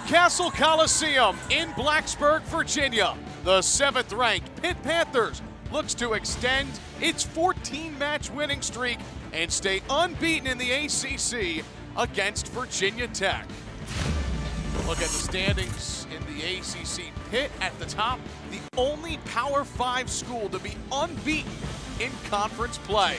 Newcastle Coliseum in Blacksburg, Virginia. The 7th-ranked Pitt Panthers looks to extend its 14-match winning streak and stay unbeaten in the ACC against Virginia Tech. Look at the standings in the ACC. Pitt at the top, the only Power 5 school to be unbeaten in conference play.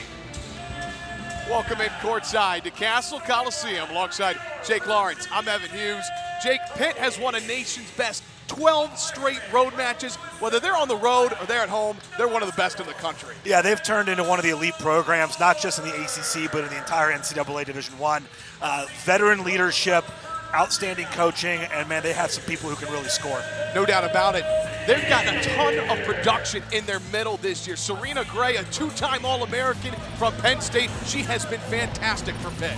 Welcome in courtside to Newcastle Coliseum alongside Jake Lawrence. I'm Evan Hughes. Jake, Pitt has won a nation's best 12 straight road matches. Whether they're on the road or they're at home, they're one of the best in the country. Yeah, they've turned into one of the elite programs, not just in the ACC, but in the entire NCAA Division I. Veteran leadership, outstanding coaching, and man, they have some people who can really score. No doubt about it. They've gotten a ton of production in their middle this year. Serena Gray, a 2-time All-American from Penn State. She has been fantastic for Pitt.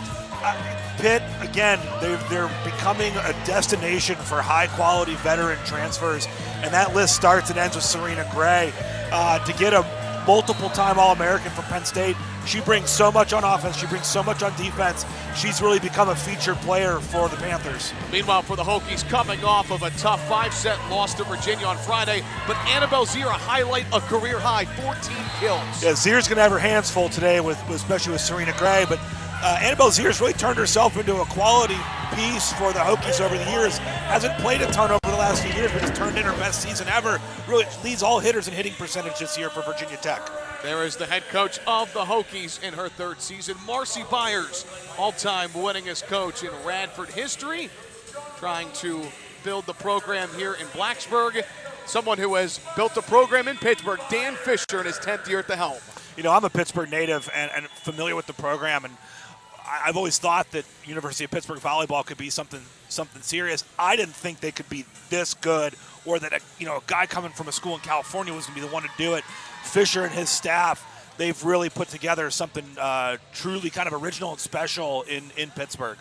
Pitt, again, they're becoming a destination for high-quality veteran transfers, and that list starts and ends with Serena Gray. To get a multiple-time All-American from Penn State, she brings so much on offense, she brings so much on defense. She's really become a featured player for the Panthers. Meanwhile, for the Hokies, coming off of a tough 5-set loss to Virginia on Friday, but Annabelle Zier highlight a career-high 14 kills. Yeah, Zier's going to have her hands full today, especially with Serena Gray, but Annabelle Zier's really turned herself into a quality piece for the Hokies over the years. Hasn't played a ton over the last few years, but has turned in her best season ever. Really leads all hitters in hitting percentage this year for Virginia Tech. There is the head coach of the Hokies in her 3rd season, Marcy Byers, all-time winningest coach in Radford history, trying to build the program here in Blacksburg. Someone who has built a program in Pittsburgh, Dan Fisher, in his 10th year at the helm. You know, I'm a Pittsburgh native and familiar with the program, and I've always thought that University of Pittsburgh volleyball could be something serious. I didn't think they could be this good, or that a guy coming from a school in California was going to be the one to do it. Fisher and his staff, they've really put together something truly kind of original and special in Pittsburgh.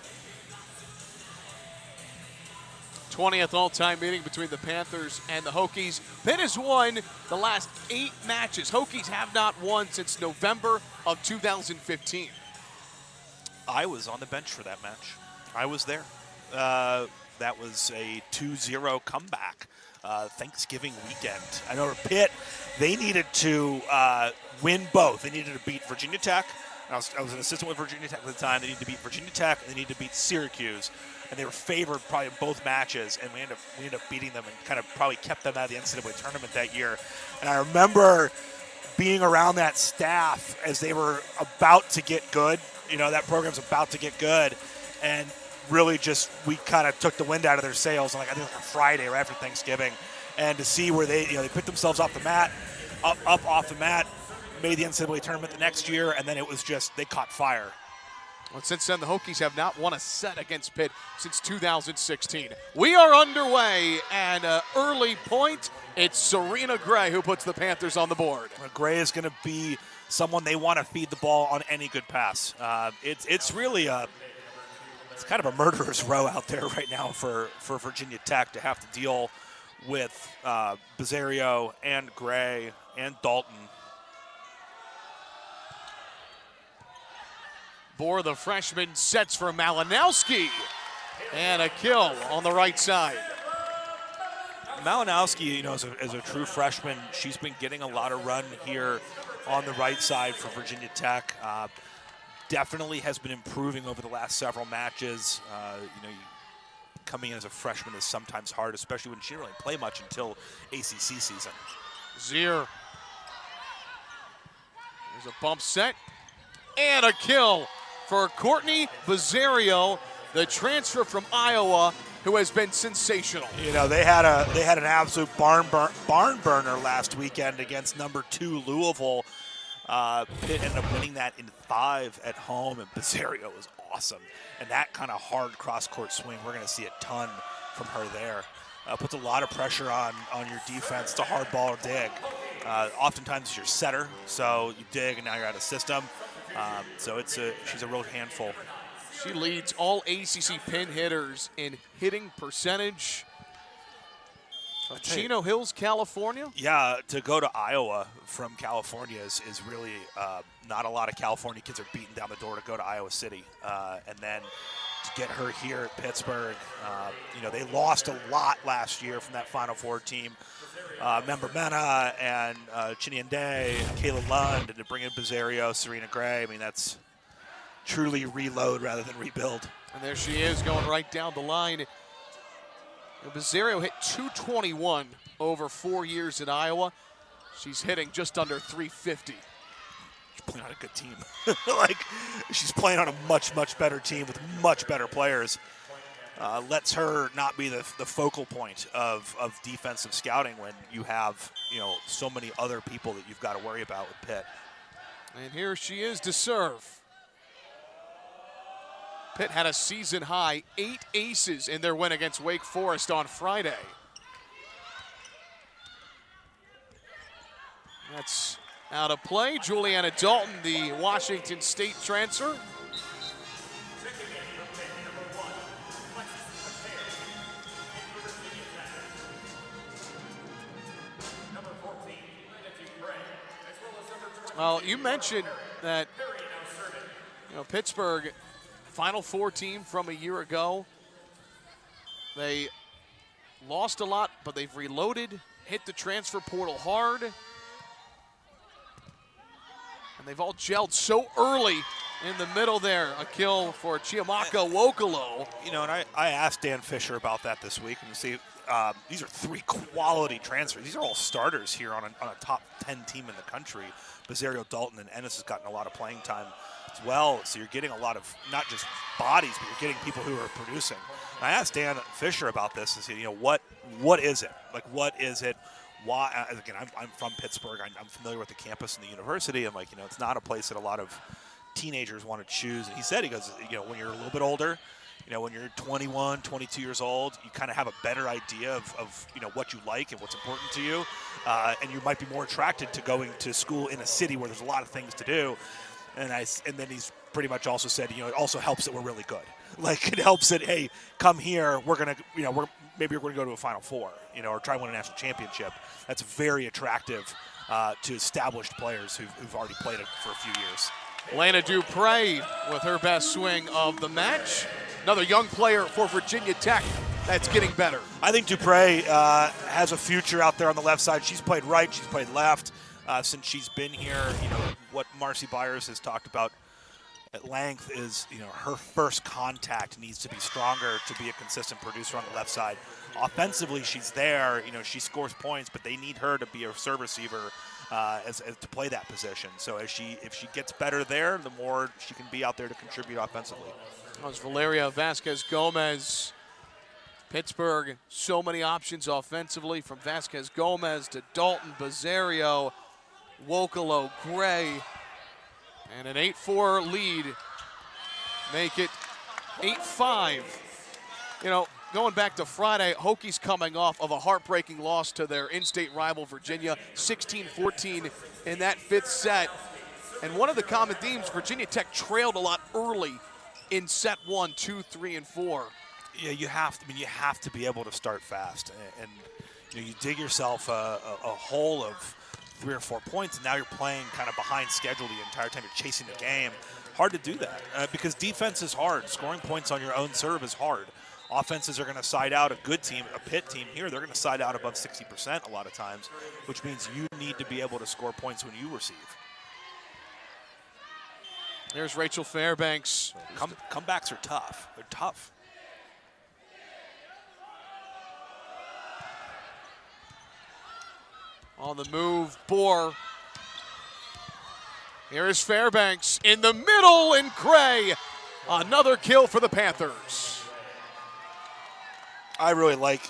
20th all-time meeting between the Panthers and the Hokies. Pitt has won the last 8 matches. Hokies have not won since November of 2015. I was on the bench for that match. I was there. That was a 2-0 comeback Thanksgiving weekend. I know Pitt, they needed to win both. They needed to beat Virginia Tech. I was an assistant with Virginia Tech at the time. They needed to beat Virginia Tech, and they needed to beat Syracuse. And they were favored probably in both matches, and we ended up beating them and kind of probably kept them out of the NCAA tournament that year. And I remember being around that staff as they were about to get good. That program's about to get good, and really just we kind of took the wind out of their sails on, I think on Friday right after Thanksgiving, and to see where they picked themselves off the mat, up off the mat, made the NCAA tournament the next year, and then it was just they caught fire. Well, since then, the Hokies have not won a set against Pitt since 2016. We are underway, and early point, it's Serena Gray who puts the Panthers on the board. Gray is going to be someone they want to feed the ball on any good pass. It's really it's kind of a murderer's row out there right now for Virginia Tech to have to deal with Bizzario and Gray and Dalton. Bohr, the freshman, sets for Malinowski, and a kill on the right side. Malinowski, as a true freshman, she's been getting a lot of run here on the right side for Virginia Tech. Definitely has been improving over the last several matches. Coming in as a freshman is sometimes hard, especially when she didn't really play much until ACC season. Zier. There's a bump set and a kill for Courtney Bizzario, the transfer from Iowa, who has been sensational. They had an absolute barn burner last weekend against number 2 Louisville. Pitt ended up winning that in 5 at home, and Bizzario was awesome. And that kind of hard cross-court swing, we're going to see a ton from her there. Puts a lot of pressure on your defense. It's a hard ball to dig. Oftentimes it's your setter, so you dig and now you're out of system. So she's a real handful. She leads all ACC pin hitters in hitting percentage. From Chino Hills, California? Yeah, to go to Iowa from California is really not a lot of California kids are beating down the door to go to Iowa City. And then to get her here at Pittsburgh. They lost a lot last year from that Final Four team. Member Mena and Chinyende, Kayla Lund, and to bring in Bizzario, Serena Gray. I mean, that's truly reload rather than rebuild. And there she is going right down the line. Bizzario hit 221 over 4 years at Iowa. She's hitting just under 350. She's playing on a good team. She's playing on a much, much better team with much better players. Lets her not be the focal point of defensive scouting when you have, so many other people that you've got to worry about with Pitt. And here she is to serve. Pitt had a season-high 8 aces in their win against Wake Forest on Friday. That's out of play. Juliana Dalton, the Washington State transfer. Well, you mentioned that, Pittsburgh, Final Four team from a year ago. They lost a lot, but they've reloaded, hit the transfer portal hard. And they've all gelled so early in the middle there. A kill for Chiamaka Nwokolo. And I asked Dan Fisher about that this week, and see, these are 3 quality transfers. These are all starters here on a top 10 team in the country. Bizzario, Dalton, and Ennis has gotten a lot of playing time as well. So you're getting a lot of not just bodies, but you're getting people who are producing. And I asked Dan Fisher about this and said, what is it? What is it? Why? Again, I'm from Pittsburgh. I'm familiar with the campus and the university. I'm like, it's not a place that a lot of teenagers want to choose. And he said, when you're a little bit older, when you're 21, 22 years old, you kind of have a better idea of what you like and what's important to you. And you might be more attracted to going to school in a city where there's a lot of things to do. And then he's pretty much also said, it also helps that we're really good. It helps that, hey, come here, we're going to, maybe we're going to go to a Final Four, or try to win a national championship. That's very attractive to established players who've already played it for a few years. Lana Dupre with her best swing of the match. Another young player for Virginia Tech that's getting better. I think Dupre has a future out there on the left side. She's played right, she's played left since she's been here. What Marcy Byers has talked about at length is, her first contact needs to be stronger to be a consistent producer on the left side. Offensively, she's there. She scores points, but they need her to be a serve receiver as to play that position. So if she gets better there, the more she can be out there to contribute offensively. That was Valeria Vasquez-Gomez. Pittsburgh, so many options offensively, from Vasquez-Gomez to Dalton, Bizzario, Nwokolo, Gray, and an 8-4 lead. Make it 8-5. Going back to Friday, Hokies coming off of a heartbreaking loss to their in-state rival Virginia, 16-14 in that 5th set. And one of the common themes, Virginia Tech trailed a lot early in set 1, 2, 3, and 4. Yeah, you have to be able to start fast, and you dig yourself a hole of 3 or 4 points, and now you're playing kind of behind schedule the entire time. You're chasing the game. Hard to do that because defense is hard. Scoring points on your own serve is hard. Offenses are going to side out. A good team, a Pitt team here, they're going to side out above 60% a lot of times, which means you need to be able to score points when you receive. There's Rachel Fairbanks. Comebacks are tough. They're tough. On the move, Bohr. Here is Fairbanks in the middle, and Gray. Another kill for the Panthers. I really like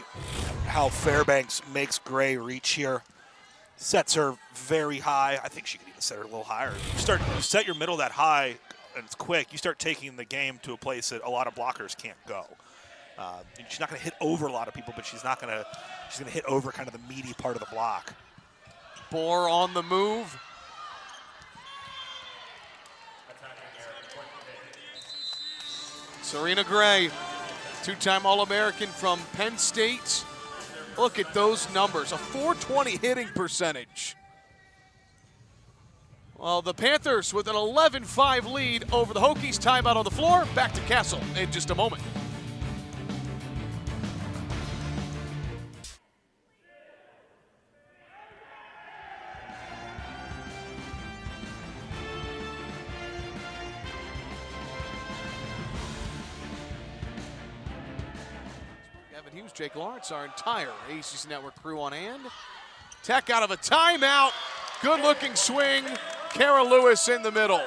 how Fairbanks makes Gray reach here. Sets her very high. I think she could even set her a little higher. You set your middle that high, and it's quick. You start taking the game to a place that a lot of blockers can't go. She's not going to hit over a lot of people, but she's going to hit over kind of the meaty part of the block. Bohr on the move. Serena Gray, 2-time All-American from Penn State. Look at those numbers, a .420 hitting percentage. Well, the Panthers with an 11-5 lead over the Hokies. Timeout on the floor. Back to Castle in just a moment. Evan Hughes, Jake Lawrence, our entire ACC Network crew on hand. Tech out of a timeout. Good-looking swing. Kara Lewis in the middle.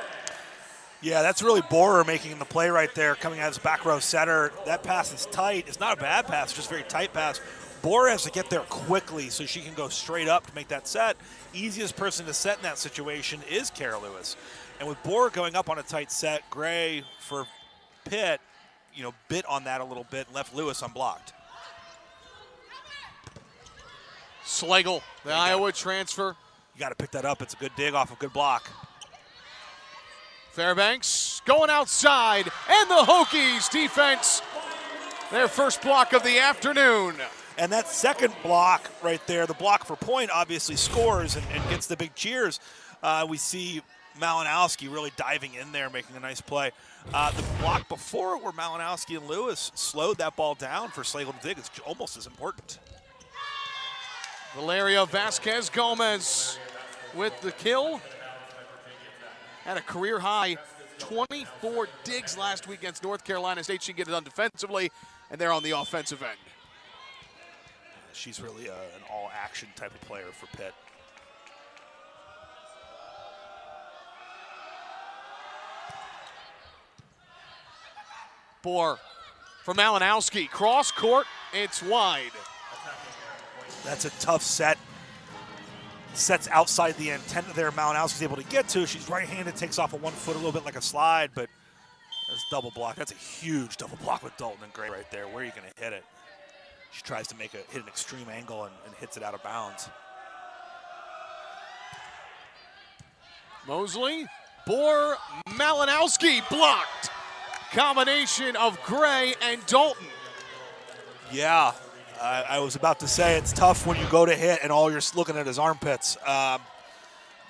Yeah, that's really Borer making the play right there, coming out as back row setter. That pass is tight. It's not a bad pass, it's just a very tight pass. Borer has to get there quickly so she can go straight up to make that set. Easiest person to set in that situation is Kara Lewis. And with Borer going up on a tight set, Gray for Pitt, bit on that a little bit and left Lewis unblocked. Slagle, the Iowa transfer. You got to pick that up. It's a good dig off a good block. Fairbanks going outside, and the Hokies defense, their first block of the afternoon. And that second block right there, the block for point, obviously scores and gets the big cheers. We see Malinowski really diving in there, making a nice play. The block before where Malinowski and Lewis slowed that ball down for Slagle to dig is almost as important. Valeria Vasquez Gomez with the kill. Had a career high 24 digs last week against North Carolina State. She can get it done defensively, and they're on the offensive end. She's really an all-action type of player for Pitt. Bohr for Malinowski. Cross court, it's wide. That's a tough set. Sets outside the antenna there. Malinowski's able to get to. She's right-handed, takes off of 1 foot a little bit like a slide, but that's double block. That's a huge double block with Dalton and Gray right there. Where are you going to hit it? She tries to hit an extreme angle and hits it out of bounds. Mosley, Bohr, Malinowski blocked. Combination of Gray and Dalton. Yeah. I was about to say it's tough when you go to hit and all you're looking at is armpits.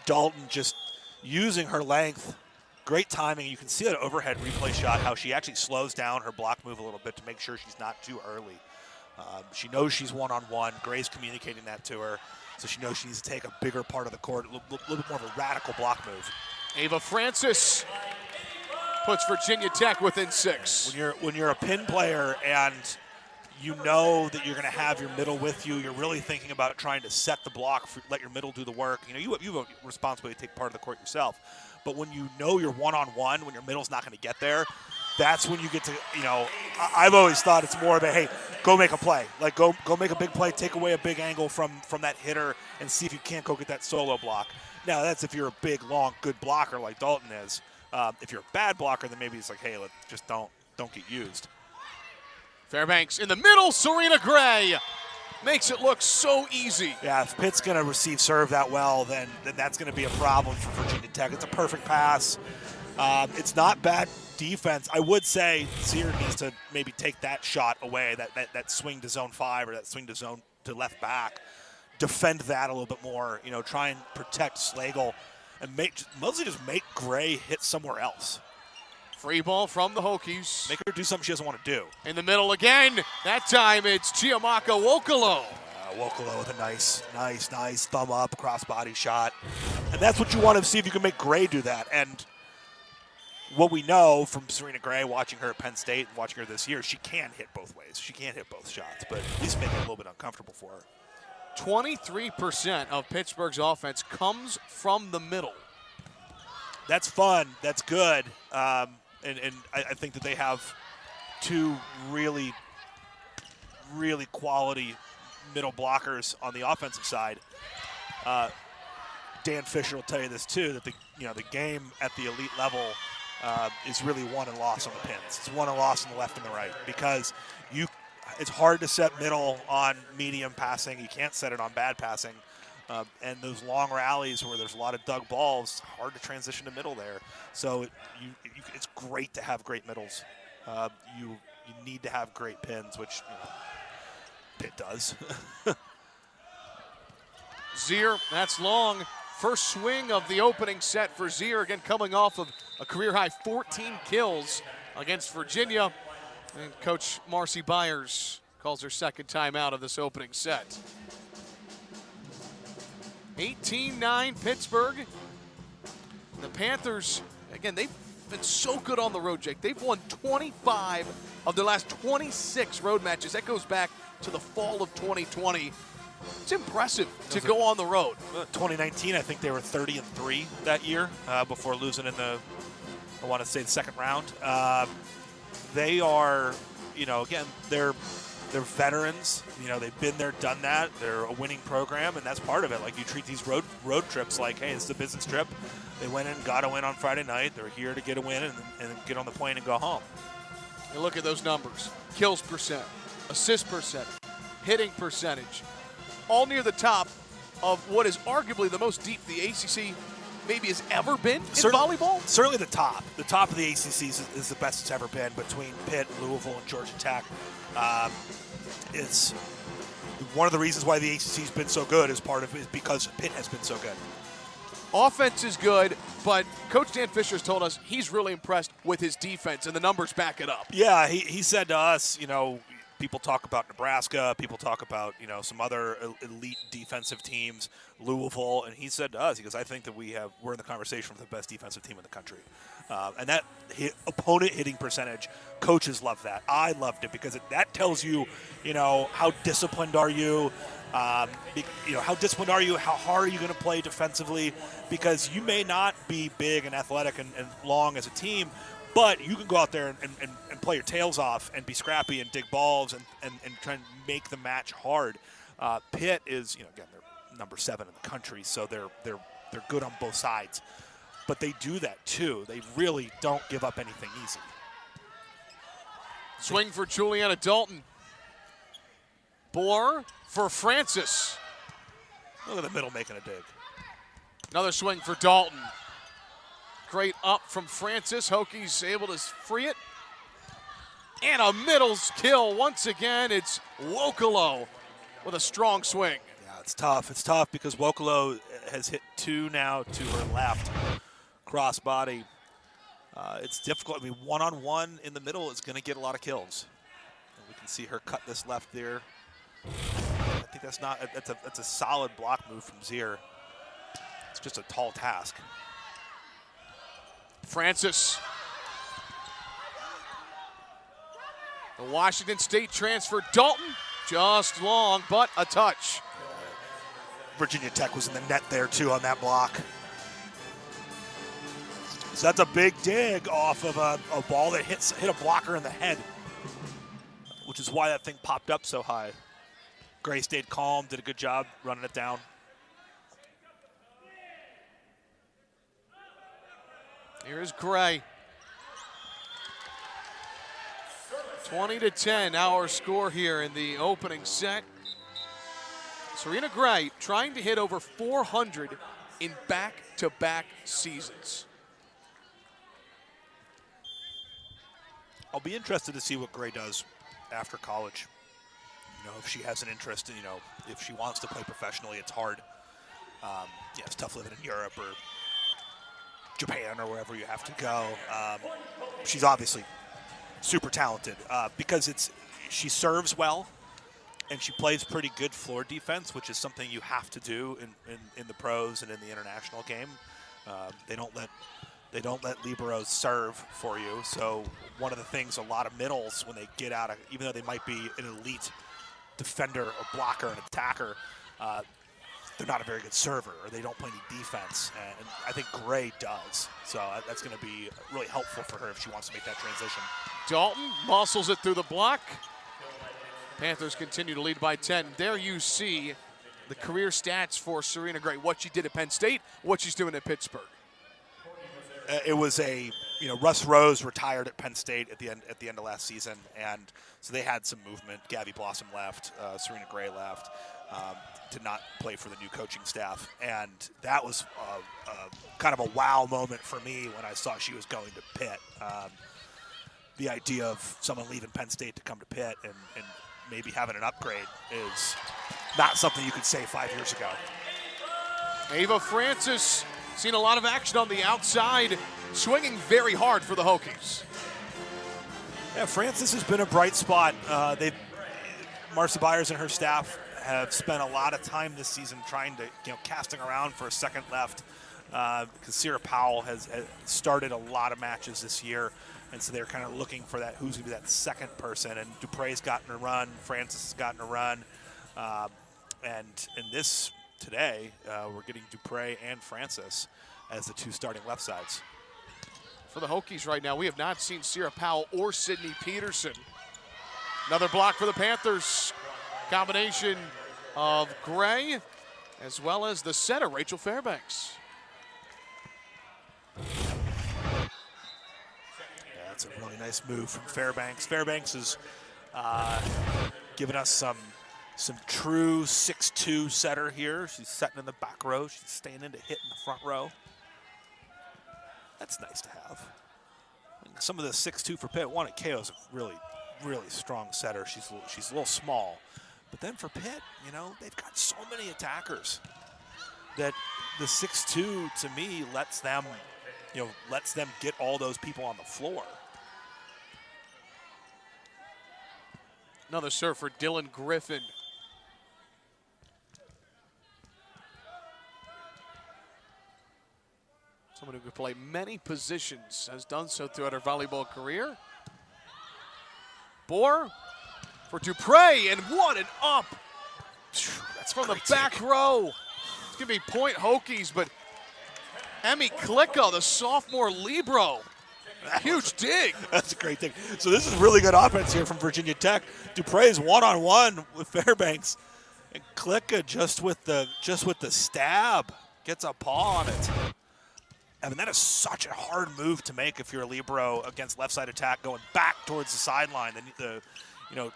Dalton just using her length. Great timing. You can see that overhead replay shot, how she actually slows down her block move a little bit to make sure she's not too early. She knows she's one-on-one. Gray's communicating that to her, so she knows she needs to take a bigger part of the court, a little bit more of a radical block move. Ava Francis puts Virginia Tech within 6. When you're a pin player and you know that you're going to have your middle with you, you're really thinking about trying to set the block, let your middle do the work. You have a responsibility to take part of the court yourself. But when you know you're one-on-one, when your middle's not going to get there, that's when you get to, I've always thought it's more of a, hey, go make a play. Like, go make a big play, take away a big angle from that hitter, and see if you can't go get that solo block. Now, that's if you're a big, long, good blocker like Dalton is. If you're a bad blocker, then maybe it's like, hey, just don't get used. Fairbanks in the middle, Serena Gray makes it look so easy. Yeah, if Pitt's going to receive serve that well, then that's going to be a problem for Virginia Tech. It's a perfect pass. It's not bad defense. I would say Sear needs to maybe take that shot away, that swing to zone 5 or that swing to left back. Defend that a little bit more. Try and protect Slagle and mostly just make Gray hit somewhere else. Free ball from the Hokies. Make her do something she doesn't want to do. In the middle again. That time it's Chiamaka Nwokolo. Nwokolo with a nice thumb up crossbody shot. And that's what you want to see if you can make Gray do that. And what we know from Serena Gray, watching her at Penn State and watching her this year, she can hit both ways. She can't hit both shots, but at least make it a little bit uncomfortable for her. 23% of Pittsburgh's offense comes from the middle. That's fun. That's good. And I think that they have two really, really quality middle blockers on the offensive side. Dan Fisher will tell you this too, that the game at the elite level is really won and lost on the pins. It's won and lost on the left and the right because it's hard to set middle on medium passing. You can't set it on bad passing. And those long rallies where there's a lot of dug balls, hard to transition to middle there. So it's great to have great middles. You need to have great pins, which Pitt does. Zier, that's long. First swing of the opening set for Zier, again coming off of a career-high 14 kills against Virginia. And Coach Marcy Byers calls her second time out of this opening set. 18-9 Pittsburgh. The Panthers, again, they've been so good on the road, Jake. They've won 25 of their last 26 road matches. That goes back to the fall of 2020. It's impressive to go on the road. 2019, I think they were 30-3 that year before losing in the, I want to say, the second round. They are, you know, again, they're veterans. You know, they've been there, done that. They're a winning program, and that's part of it. Like, you treat these road trips like, hey, it's a business trip. They went in, got a win on Friday night. They're here to get a win and get on the plane and go home. You look at those numbers: kills percent, assist percentage, hitting percentage, all near the top of what is arguably the most deep the ACC maybe has ever been in volleyball. Certainly the top. The top of the ACC is the best it's ever been between Pitt, Louisville, and Georgia Tech. It's one of the reasons why the ACC has been so good is because Pitt has been so good. Offense is good, but Coach Dan Fisher has told us he's really impressed with his defense, and the numbers back it up. Yeah, he said to us, you know, people talk about Nebraska, people talk about, you know, some other elite defensive teams, Louisville, and he said to us, he goes, I think that we're in the conversation with the best defensive team in the country. And that opponent hitting percentage, coaches love that. I loved it because that tells you, you know, how disciplined are you, you know, how disciplined are you, how hard are you going to play defensively, because you may not be big and athletic and long as a team, but you can go out there and play your tails off and be scrappy and dig balls and try and make the match hard. Pitt is, you know, again, they're number 7 in the country, so they're good on both sides. But they do that too. They really don't give up anything easy. Swing for Juliana Dalton. Bohr for Francis. Look at the middle making a dig. Another swing for Dalton. Great up from Francis. Hokies able to free it. And a middle kill once again. It's Nwokolo with a strong swing. Yeah, it's tough. It's tough because Nwokolo has hit 2 now to her left. Crossbody. It's difficult. I mean, one-on-one in the middle is going to get a lot of kills. And we can see her cut this left there. I think that's a solid block move from Zier. It's just a tall task. Francis. The Washington State transfer. Dalton, just long, but a touch. Virginia Tech was in the net there, too, on that block. So that's a big dig off of a ball that hit a blocker in the head, which is why that thing popped up so high. Gray stayed calm, did a good job running it down. Here's Gray. 20-10, our score here in the opening set. Serena Gray trying to hit over 400 in back-to-back seasons. I'll be interested to see what Gray does after college. You know, if she has an interest in, you know, if she wants to play professionally, it's hard. Yeah, it's tough living in Europe or Japan or wherever you have to go. She's obviously super talented because she serves well and she plays pretty good floor defense, which is something you have to do in the pros and in the international game. They don't let liberos serve for you. So one of the things a lot of middles, when they get out of, even though they might be an elite defender, a blocker, an attacker, they're not a very good server, or they don't play any defense. And I think Gray does. So that's going to be really helpful for her if she wants to make that transition. Dalton muscles it through the block. Panthers continue to lead by 10. There you see the career stats for Serena Gray, what she did at Penn State, what she's doing at Pittsburgh. It was Russ Rose retired at Penn State at the end of last season, and so they had some movement. Gabby Blossom left, Serena Gray left to not play for the new coaching staff, and that was kind of a wow moment for me when I saw she was going to Pitt. The idea of someone leaving Penn State to come to Pitt and maybe having an upgrade is not something you could say 5 years ago. Ava Francis seen a lot of action on the outside, swinging very hard for the Hokies. Yeah, Francis has been a bright spot. Marcy Byers and her staff have spent a lot of time this season trying to, casting around for a second left, because Sierra Powell has started a lot of matches this year, and so they're kind of looking for that, who's going to be that second person. And Dupre's gotten a run, Francis has gotten a run, and in this today, we're getting Dupre and Francis as the two starting left sides. For the Hokies right now, we have not seen Sierra Powell or Sydney Peterson. Another block for the Panthers. Combination of Gray as well as the setter, Rachel Fairbanks. Yeah, that's a really nice move from Fairbanks. Fairbanks is giving us some true 6'2" setter here. She's setting in the back row. She's staying in to hit in the front row. That's nice to have. And some of the 6'2" for Pitt. One at KO's a really strong setter. She's a little small. But then for Pitt, they've got so many attackers that the 6'2" to me lets them get all those people on the floor. Another serve for Dylan Griffin. Someone who could play many positions, has done so throughout her volleyball career. Bohr for Dupre, and what an up! That's from the back row. It's gonna be point Hokies, but Emmy Klika, the sophomore libero, huge dig. That's a great thing. So this is really good offense here from Virginia Tech. Dupre's one-on-one with Fairbanks, and Klika just with the stab gets a paw on it. I mean, that is such a hard move to make if you're a libero against left side attack, going back towards the sideline,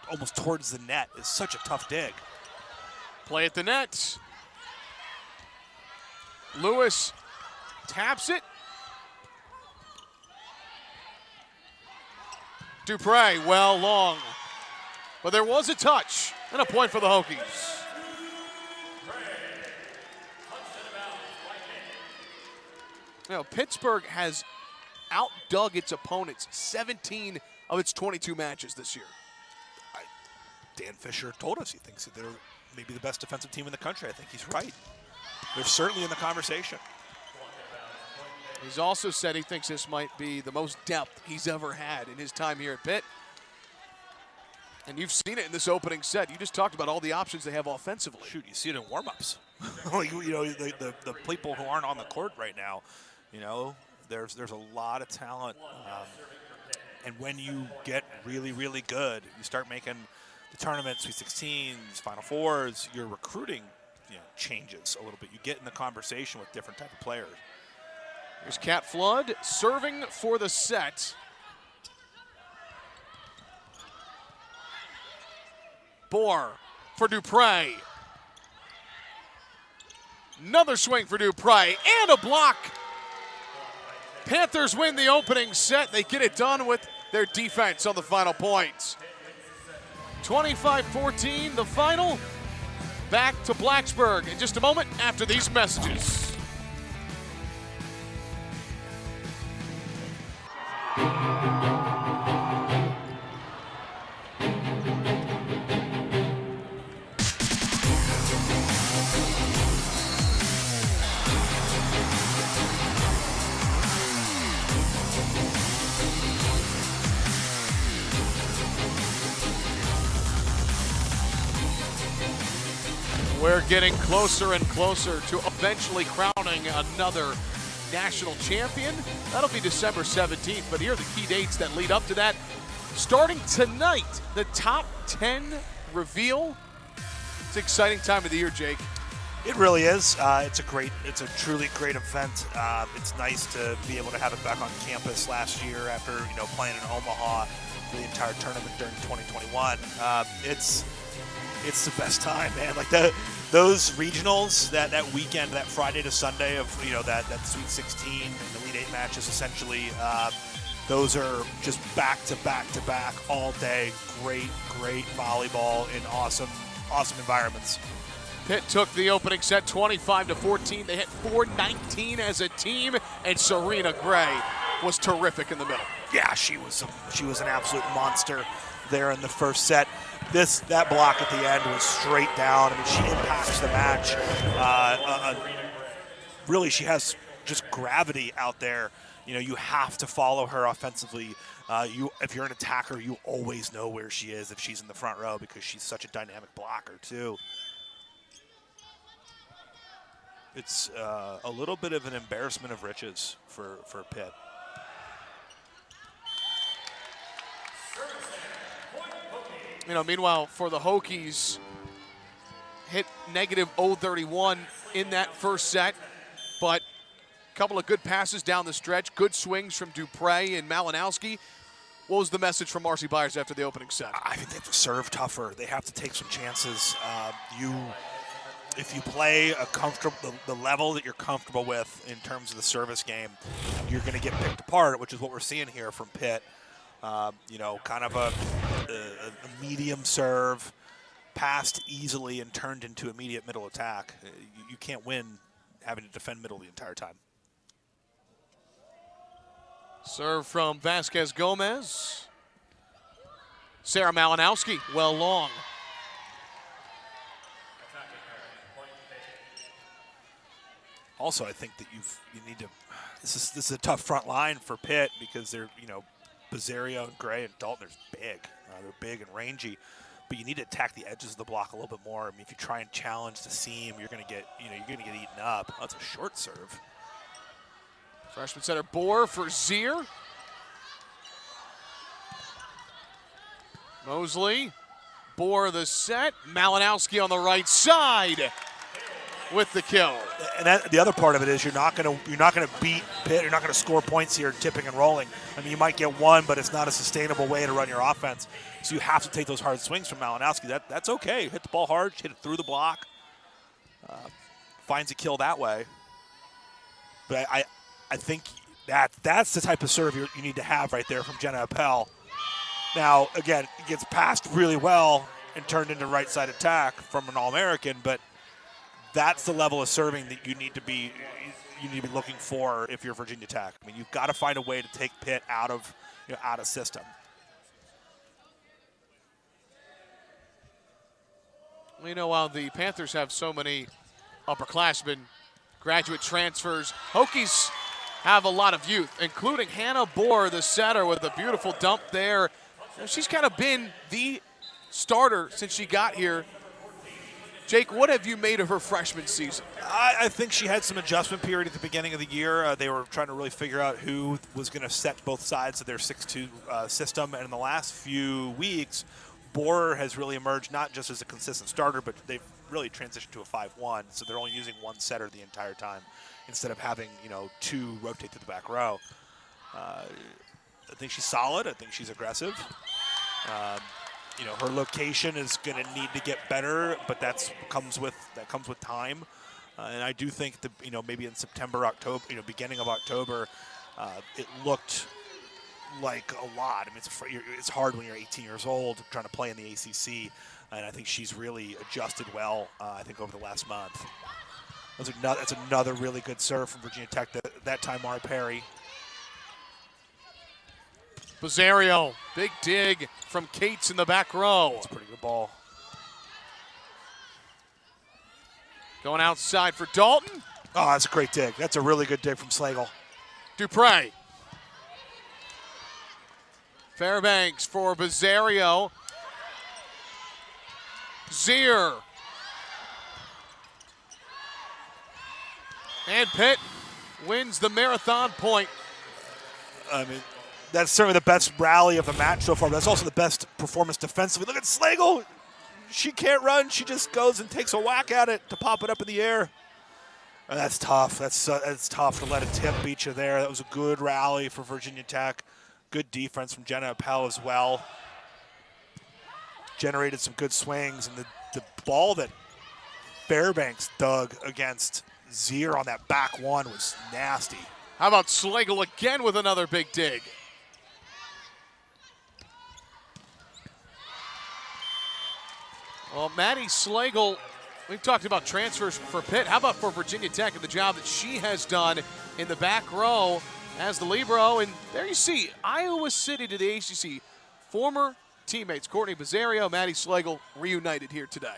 almost towards the net is such a tough dig. Play at the net. Lewis taps it. Dupre, well, long. But there was a touch and a point for the Hokies. Pittsburgh has outdug its opponents 17 of its 22 matches this year. Dan Fisher told us he thinks that they're maybe the best defensive team in the country. I think he's right. They're certainly in the conversation. He's also said he thinks this might be the most depth he's ever had in his time here at Pitt. And you've seen it in this opening set. You just talked about all the options they have offensively. Shoot, you see it in warm-ups. The people who aren't on the court right now, there's a lot of talent. And when you get really, really good, you start making the tournament, Sweet 16s, Final Fours, your recruiting changes a little bit. You get in the conversation with different type of players. Here's Kat Flood serving for the set. Bohr for Dupre. Another swing for Dupre and a block. Panthers win the opening set. They get it done with their defense on the final point. 25-14, the final. Back to Blacksburg in just a moment after these messages. We're getting closer and closer to eventually crowning another national champion. That'll be December 17th, but here are the key dates that lead up to that. Starting tonight, the top 10 reveal. It's an exciting time of the year, Jake. It really is. It's a truly great event. It's nice to be able to have it back on campus last year after playing in Omaha for the entire tournament during 2021. It's the best time, man. Like those regionals, that weekend, that Friday to Sunday of that Sweet 16 and Elite 8 matches, essentially, those are just back to back all day. Great volleyball in awesome environments. Pitt took the opening set 25-14. They hit 419 as a team, and Serena Gray was terrific in the middle. Yeah, she was an absolute monster there in the first set. That block at the end was straight down. I mean, she impacts the match. Really, she has just gravity out there. You know, you have to follow her offensively. If you're an attacker, you always know where she is if she's in the front row because she's such a dynamic blocker too. It's a little bit of an embarrassment of riches for Pitt. You know, meanwhile, for the Hokies, hit negative 0-31 in that first set, but a couple of good passes down the stretch, good swings from Dupre and Malinowski. What was the message from Marcy Byers after the opening set? I think they have to serve tougher. They have to take some chances. If you play the level that you're comfortable with in terms of the service game, you're going to get picked apart, which is what we're seeing here from Pitt. You know, kind of a medium serve, passed easily and turned into immediate middle attack. You can't win having to defend middle the entire time. Serve from Vasquez Gomez. Sarah Malinowski, well long. Also, I think that you need to. This is a tough front line for Pitt because they're Bizzario and Gray and Dalton are big. They're big and rangy, but you need to attack the edges of the block a little bit more. I mean, if you try and challenge the seam, you're going to get eaten up. That's a short serve. Freshman setter Bohr for Zier. Mosley, Bohr the set. Malinowski on the right side with the kill. And the other part of it is you're not going to beat Pitt. You're not going to score points here, tipping and rolling. I mean, you might get one, but it's not a sustainable way to run your offense. So you have to take those hard swings from Malinowski. That's okay. Hit the ball hard, hit it through the block, finds a kill that way. But I think that's the type of serve you need to have right there from Jenna Appel. Now, again, it gets passed really well and turned into right side attack from an All-American, but that's the level of serving that you need to be looking for if you're Virginia Tech. I mean, you've got to find a way to take Pitt out of system. Well, you know, while the Panthers have so many upperclassmen, graduate transfers, Hokies have a lot of youth, including Hannah Bohr, the setter, with a beautiful dump there. She's kind of been the starter since she got here. Jake, what have you made of her freshman season? I think she had some adjustment period at the beginning of the year. They were trying to really figure out who was going to set both sides of their 6-2 system. And in the last few weeks, Bohr has really emerged not just as a consistent starter, but they've really transitioned to a 5-1. So they're only using one setter the entire time instead of having, two rotate to the back row. I think she's solid. I think she's aggressive. Her location is going to need to get better, but that comes with time. And I do think that maybe in September, October, beginning of October, it looked like a lot. I mean, it's hard when you're 18 years old trying to play in the ACC, and I think she's really adjusted well. I think over the last month. That's another really good serve from Virginia Tech. That time, Mara Perry. Bizzario, big dig from Cates in the back row. That's a pretty good ball. Going outside for Dalton. Oh, that's a great dig. That's a really good dig from Slagle. Dupre. Fairbanks for Bizzario. Zier. And Pitt wins the marathon point. I mean, that's certainly the best rally of the match so far, but that's also the best performance defensively. Look at Slagle. She can't run. She just goes and takes a whack at it to pop it up in the air. And that's tough. That's tough to let a tip beat you there. That was a good rally for Virginia Tech. Good defense from Jenna Appel as well. Generated some good swings. And the ball that Fairbanks dug against Zier on that back one was nasty. How about Slagle again with another big dig? Well, Maddie Slagle we've talked about transfers for Pitt. How about for Virginia Tech and the job that she has done in the back row as the libero? And there you see Iowa City to the ACC. Former teammates Courtney Bazzario, Maddie Slagle reunited here today.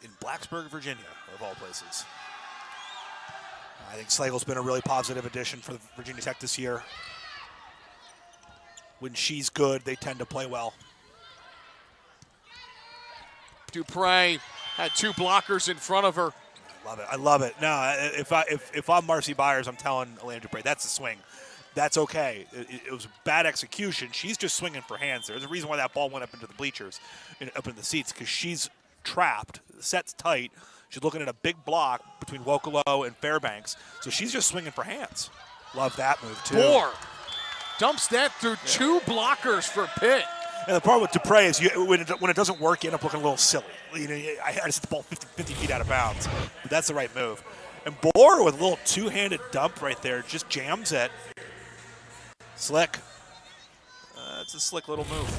In Blacksburg, Virginia, of all places. I think Slagle's been a really positive addition for Virginia Tech this year. When she's good, they tend to play well. Dupre had 2 blockers in front of her. Love it. I love it. No, if I'm Marcy Byers, I'm telling Elena Dupre, that's a swing. That's okay. It was bad execution. She's just swinging for hands. There's a reason why that ball went up into the bleachers, up in the seats, because she's trapped. The set's tight. She's looking at a big block between Nwokolo and Fairbanks, so she's just swinging for hands. Love that move, too. Bohr dumps that through 2 blockers for Pitt. And the problem with Dupre is when it doesn't work, you end up looking a little silly. You know, I just hit the ball 50 feet out of bounds, but that's the right move. And Bohr with a little 2-handed dump right there just jams it. Slick. It's a slick little move.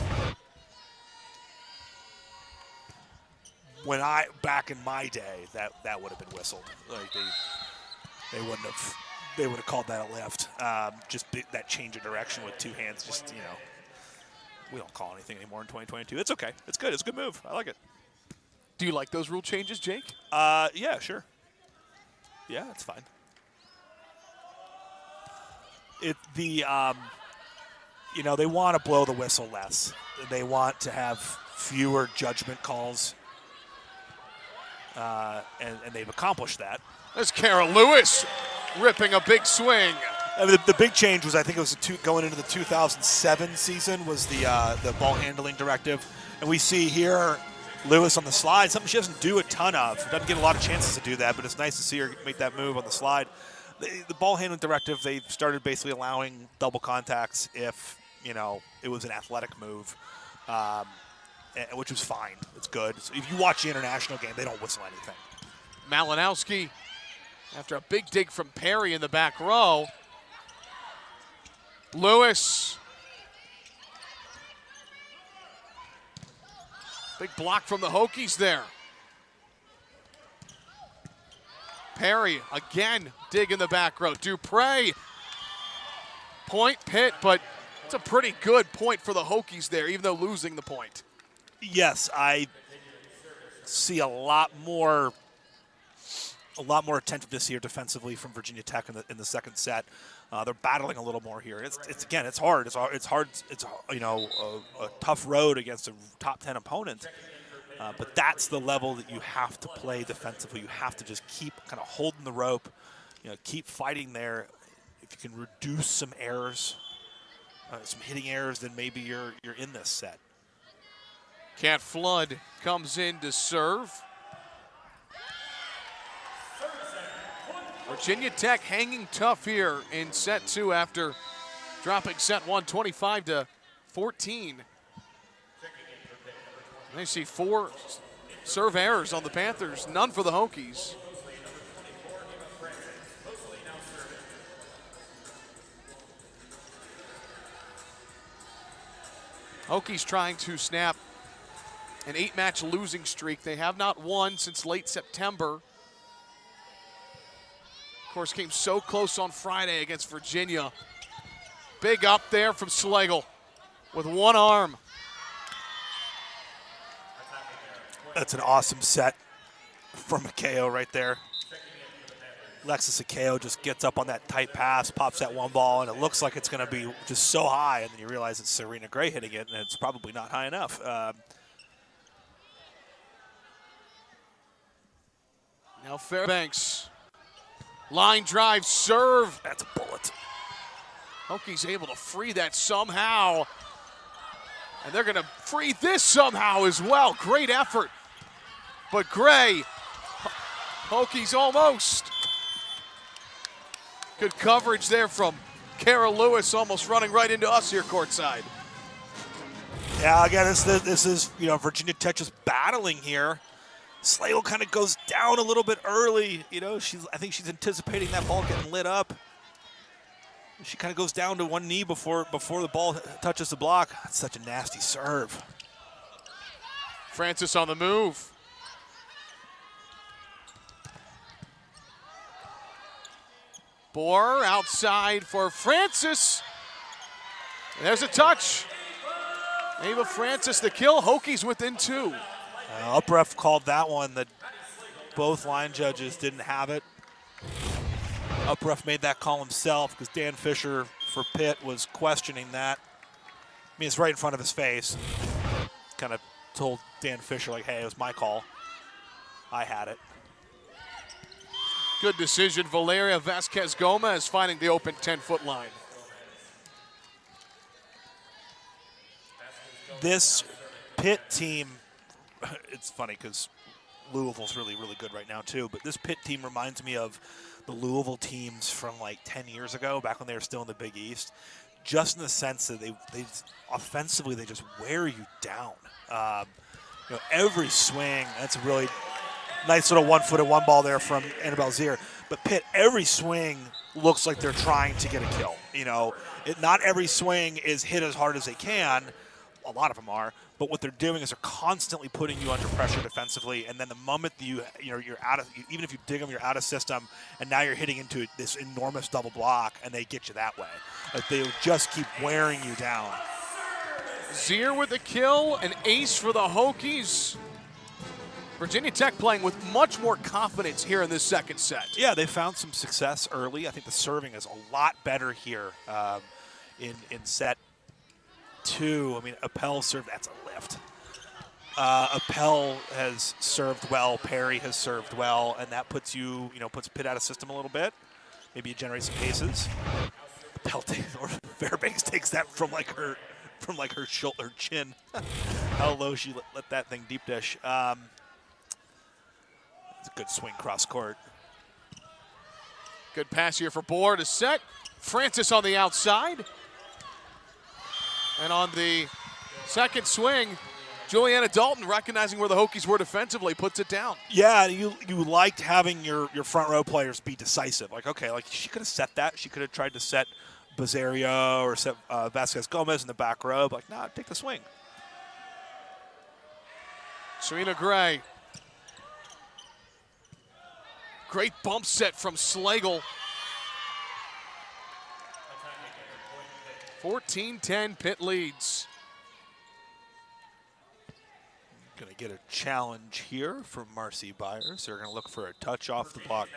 Back in my day, that would have been whistled. Like they wouldn't have. They would have called that a lift. That change of direction with 2 hands. Just, you know, we don't call anything anymore in 2022. It's okay. It's good. It's a good move. I like it. Do you like those rule changes, Jake? Yeah, sure. Yeah, it's fine. You know, they want to blow the whistle less. They want to have fewer judgment calls, and they've accomplished that. There's Kara Lewis ripping a big swing. The big change was, I think it was going into the 2007 season, was the ball handling directive. And we see here Lewis on the slide, something she doesn't do a ton of. Doesn't get a lot of chances to do that, but it's nice to see her make that move on the slide. The ball handling directive, they've started basically allowing double contacts if, you know, it was an athletic move, which was fine. It's good. So if you watch the international game, they don't whistle anything. Malinowski, after a big dig from Perry in the back row. Lewis. Big block from the Hokies there. Perry again, dig in the back row. Dupre, point Pitt, but it's a pretty good point for the Hokies there, even though losing the point. Yes, I see a lot more attentiveness here defensively from Virginia Tech in the second set. They're battling a little more here. It's hard. It's hard. It's you know, a tough road against a top 10 opponent. But that's the level that you have to play defensively. You have to just keep kind of holding the rope, you know, keep fighting there. If you can reduce some errors, some hitting errors, then maybe you're in this set. Cat Flood comes in to serve. Virginia Tech hanging tough here in set 2 after dropping set 1 25-14. They see 4 serve errors on the Panthers, none for the Hokies. Hokies trying to snap an 8-match losing streak. They have not won since late September. Of course, came so close on Friday against Virginia. Big up there from Slagle with one arm. That's an awesome set from Akeo right there. Alexis Akeo just gets up on that tight pass, pops that one ball, and it looks like it's going to be just so high, and then you realize it's Serena Gray hitting it, and it's probably not high enough. Now Fairbanks. Line drive, serve. That's a bullet. Hokies able to free that somehow. And they're going to free this somehow as well. Great effort. But Gray, Hokies almost. Good coverage there from Kara Lewis, almost running right into us here courtside. Yeah, again, this is, you know, Virginia Tech just battling here. Slagle kind of goes down a little bit early. You know, I think she's anticipating that ball getting lit up. She kind of goes down to one knee before the ball touches the block. That's such a nasty serve. Francis on the move. Bohr outside for Francis. There's a touch. Ava Francis the kill. Hokies within 2. Up ref called that one that both line judges didn't have it. Up ref made that call himself because Dan Fisher for Pitt was questioning that. I mean, it's right in front of his face. Kind of told Dan Fisher, like, hey, it was my call. I had it. Good decision. Valeria Vasquez Gomez finding the open 10-foot line. This Pitt team, it's funny because Louisville's really, really good right now too, but this Pitt team reminds me of the Louisville teams from like 10 years ago, back when they were still in the Big East, just in the sense that they offensively, they just wear you down. Every swing, that's a really nice little 1-footed one ball there from Annabelle Zier. But Pitt, every swing looks like they're trying to get a kill. Not every swing is hit as hard as they can. A lot of them are, but what they're doing is they're constantly putting you under pressure defensively, and then the moment that you're out of, even if you dig them, you're out of system, and now you're hitting into this enormous double block, and they get you that way. They'll just keep wearing you down. Zier with the kill, an ace for the Hokies. Virginia Tech playing with much more confidence here in this second set. Yeah, they found some success early. I think the serving is a lot better here in set 2. I mean, Appel served, that's a lift. Appel has served well, Perry has served well, and that puts puts Pitt out of system a little bit. Maybe it generates some paces. Appel or Fairbanks takes that from her shoulder, her chin. How low she let that thing deep dish. It's a good swing cross court. Good pass here for Bohr to set. Francis on the outside. And on the second swing, Juliana Dalton, recognizing where the Hokies were defensively, puts it down. Yeah, you liked having your front row players be decisive. She could have set that. She could have tried to set Bazario or set Vasquez Gomez in the back row. But nah, take the swing. Serena Gray. Great bump set from Slagle. 14-10, Pitt leads. Going to get a challenge here from Marcy Byers. They're going to look for a touch off the block.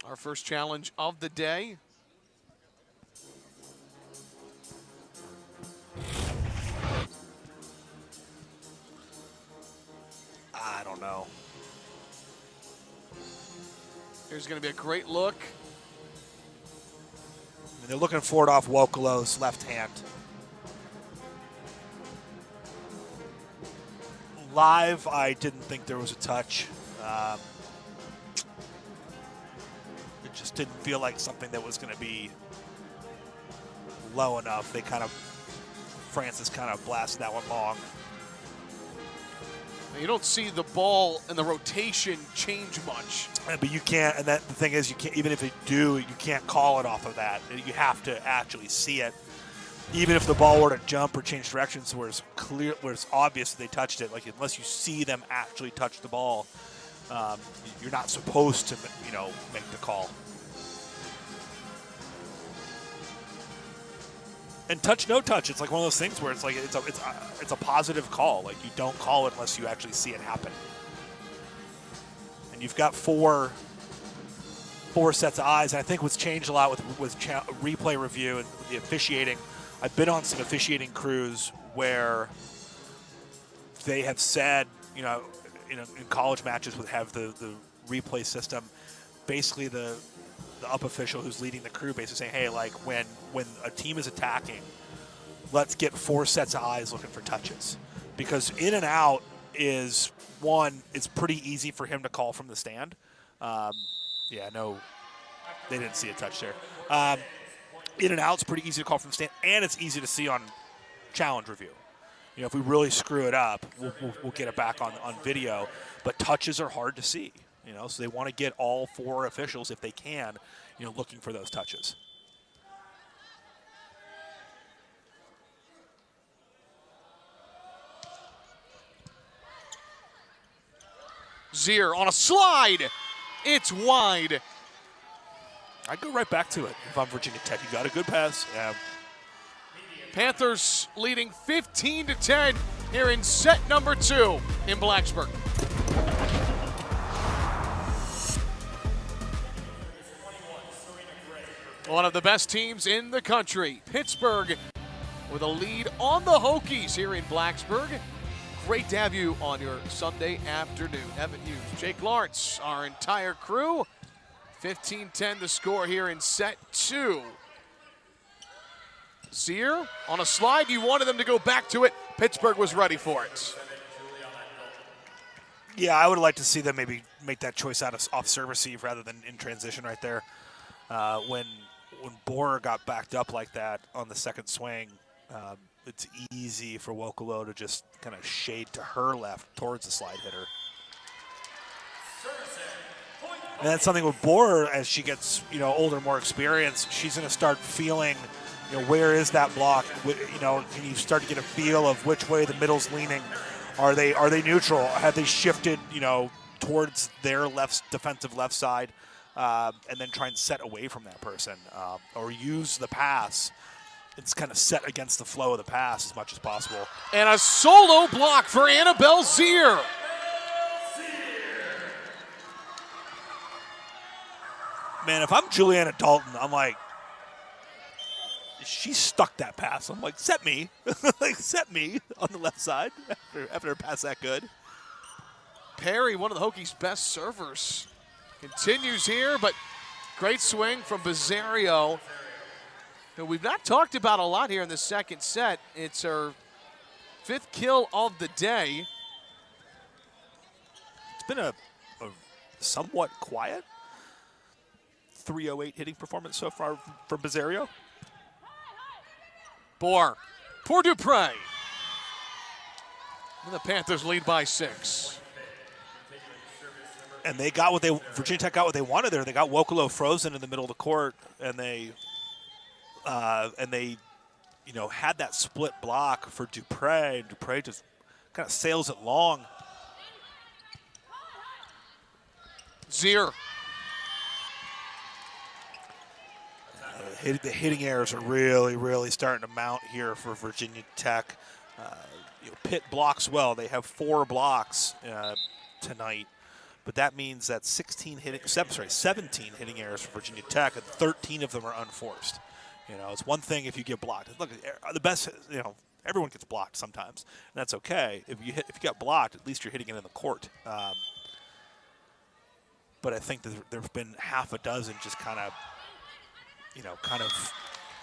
Our first challenge of the day. I don't know. Here's going to be a great look. They're looking for it off Nwokolo's left hand. Live, I didn't think there was a touch. It just didn't feel like something that was going to be low enough. Francis kind of blasted that one long. You don't see the ball and the rotation change much. But you can't, and the thing is, you can't, even if you do, you can't call it off of that. You have to actually see it. Even if the ball were to jump or change directions where it's clear, where it's obvious they touched it, unless you see them actually touch the ball, you're not supposed to, make the call. And touch, no touch. It's like one of those things where it's a positive call. You don't call it unless you actually see it happen. And you've got four sets of eyes. And I think what's changed a lot with replay review and the officiating. I've been on some officiating crews where they have said, in college matches would have the replay system. Basically, the up official who's leading the crew basically saying, hey, when a team is attacking, let's get 4 sets of eyes looking for touches. Because in and out is, one, it's pretty easy for him to call from the stand. No, they didn't see a touch there. In and out's pretty easy to call from the stand, and it's easy to see on challenge review. If we really screw it up, we'll get it back on video. But touches are hard to see. So they want to get all 4 officials, if they can, looking for those touches. Zier on a slide. It's wide. I'd go right back to it if I'm Virginia Tech. You got a good pass. Yeah. Panthers leading 15-10 here in set number 2 in Blacksburg. One of the best teams in the country, Pittsburgh, with a lead on the Hokies here in Blacksburg. Great to have you on your Sunday afternoon. Evan Hughes, Jake Lawrence, our entire crew. 15-10 the score here in set 2. Zier on a slide. You wanted them to go back to it. Pittsburgh was ready for it. Yeah, I would like to see them maybe make that choice out of off-serve receive rather than in transition right there. When Borer got backed up like that on the second swing, it's easy for Nwokolo to just kind of shade to her left towards the slide hitter. And that's something with Borer as she gets, older, more experienced. She's going to start feeling, where is that block? Can you start to get a feel of which way the middle's leaning? Are they neutral? Have they shifted, towards their defensive left side, and then try and set away from that person, or use the pass? It's kind of set against the flow of the pass as much as possible. And a solo block for Annabelle Zier. Man, if I'm Juliana Dalton, I'm like, she stuck that pass. I'm like, set me. Set me on the left side after a pass that good. Perry, one of the Hokies' best servers, continues here, but great swing from Bizzario, who we've not talked about a lot here in the second set. It's her 5th kill of the day. It's been a somewhat quiet 308 hitting performance so far from Bizzario. Boer, pour Dupre. And the Panthers lead by 6. And Virginia Tech got what they wanted there. They got Nwokolo frozen in the middle of the court, and they had that split block for Dupre. And Dupre just kind of sails it long. Zier. The hitting errors are really, really starting to mount here for Virginia Tech. Pitt blocks well. They have 4 blocks tonight, but that means that 17 hitting errors for Virginia Tech, and 13 of them are unforced. It's one thing if you get blocked. Look, the best, everyone gets blocked sometimes, and that's okay. If you get blocked, at least you're hitting it in the court. But I think that there have been half a dozen just kind of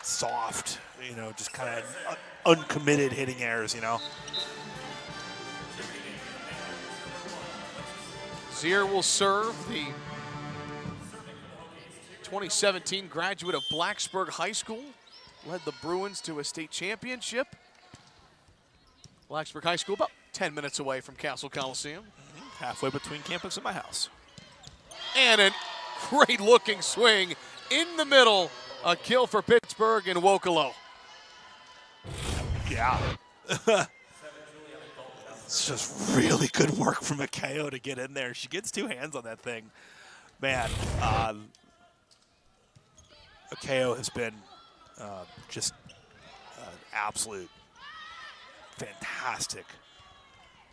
soft, just kind of uncommitted hitting errors, Zier will serve, the 2017 graduate of Blacksburg High School, led the Bruins to a state championship. Blacksburg High School about 10 minutes away from Castle Coliseum. Halfway between campus and my house. And a great looking swing in the middle. A kill for Pittsburgh and Nwokolo. Yeah. It's just really good work from Akeo to get in there. She gets 2 hands on that thing. Man, Akeo has been just an absolute fantastic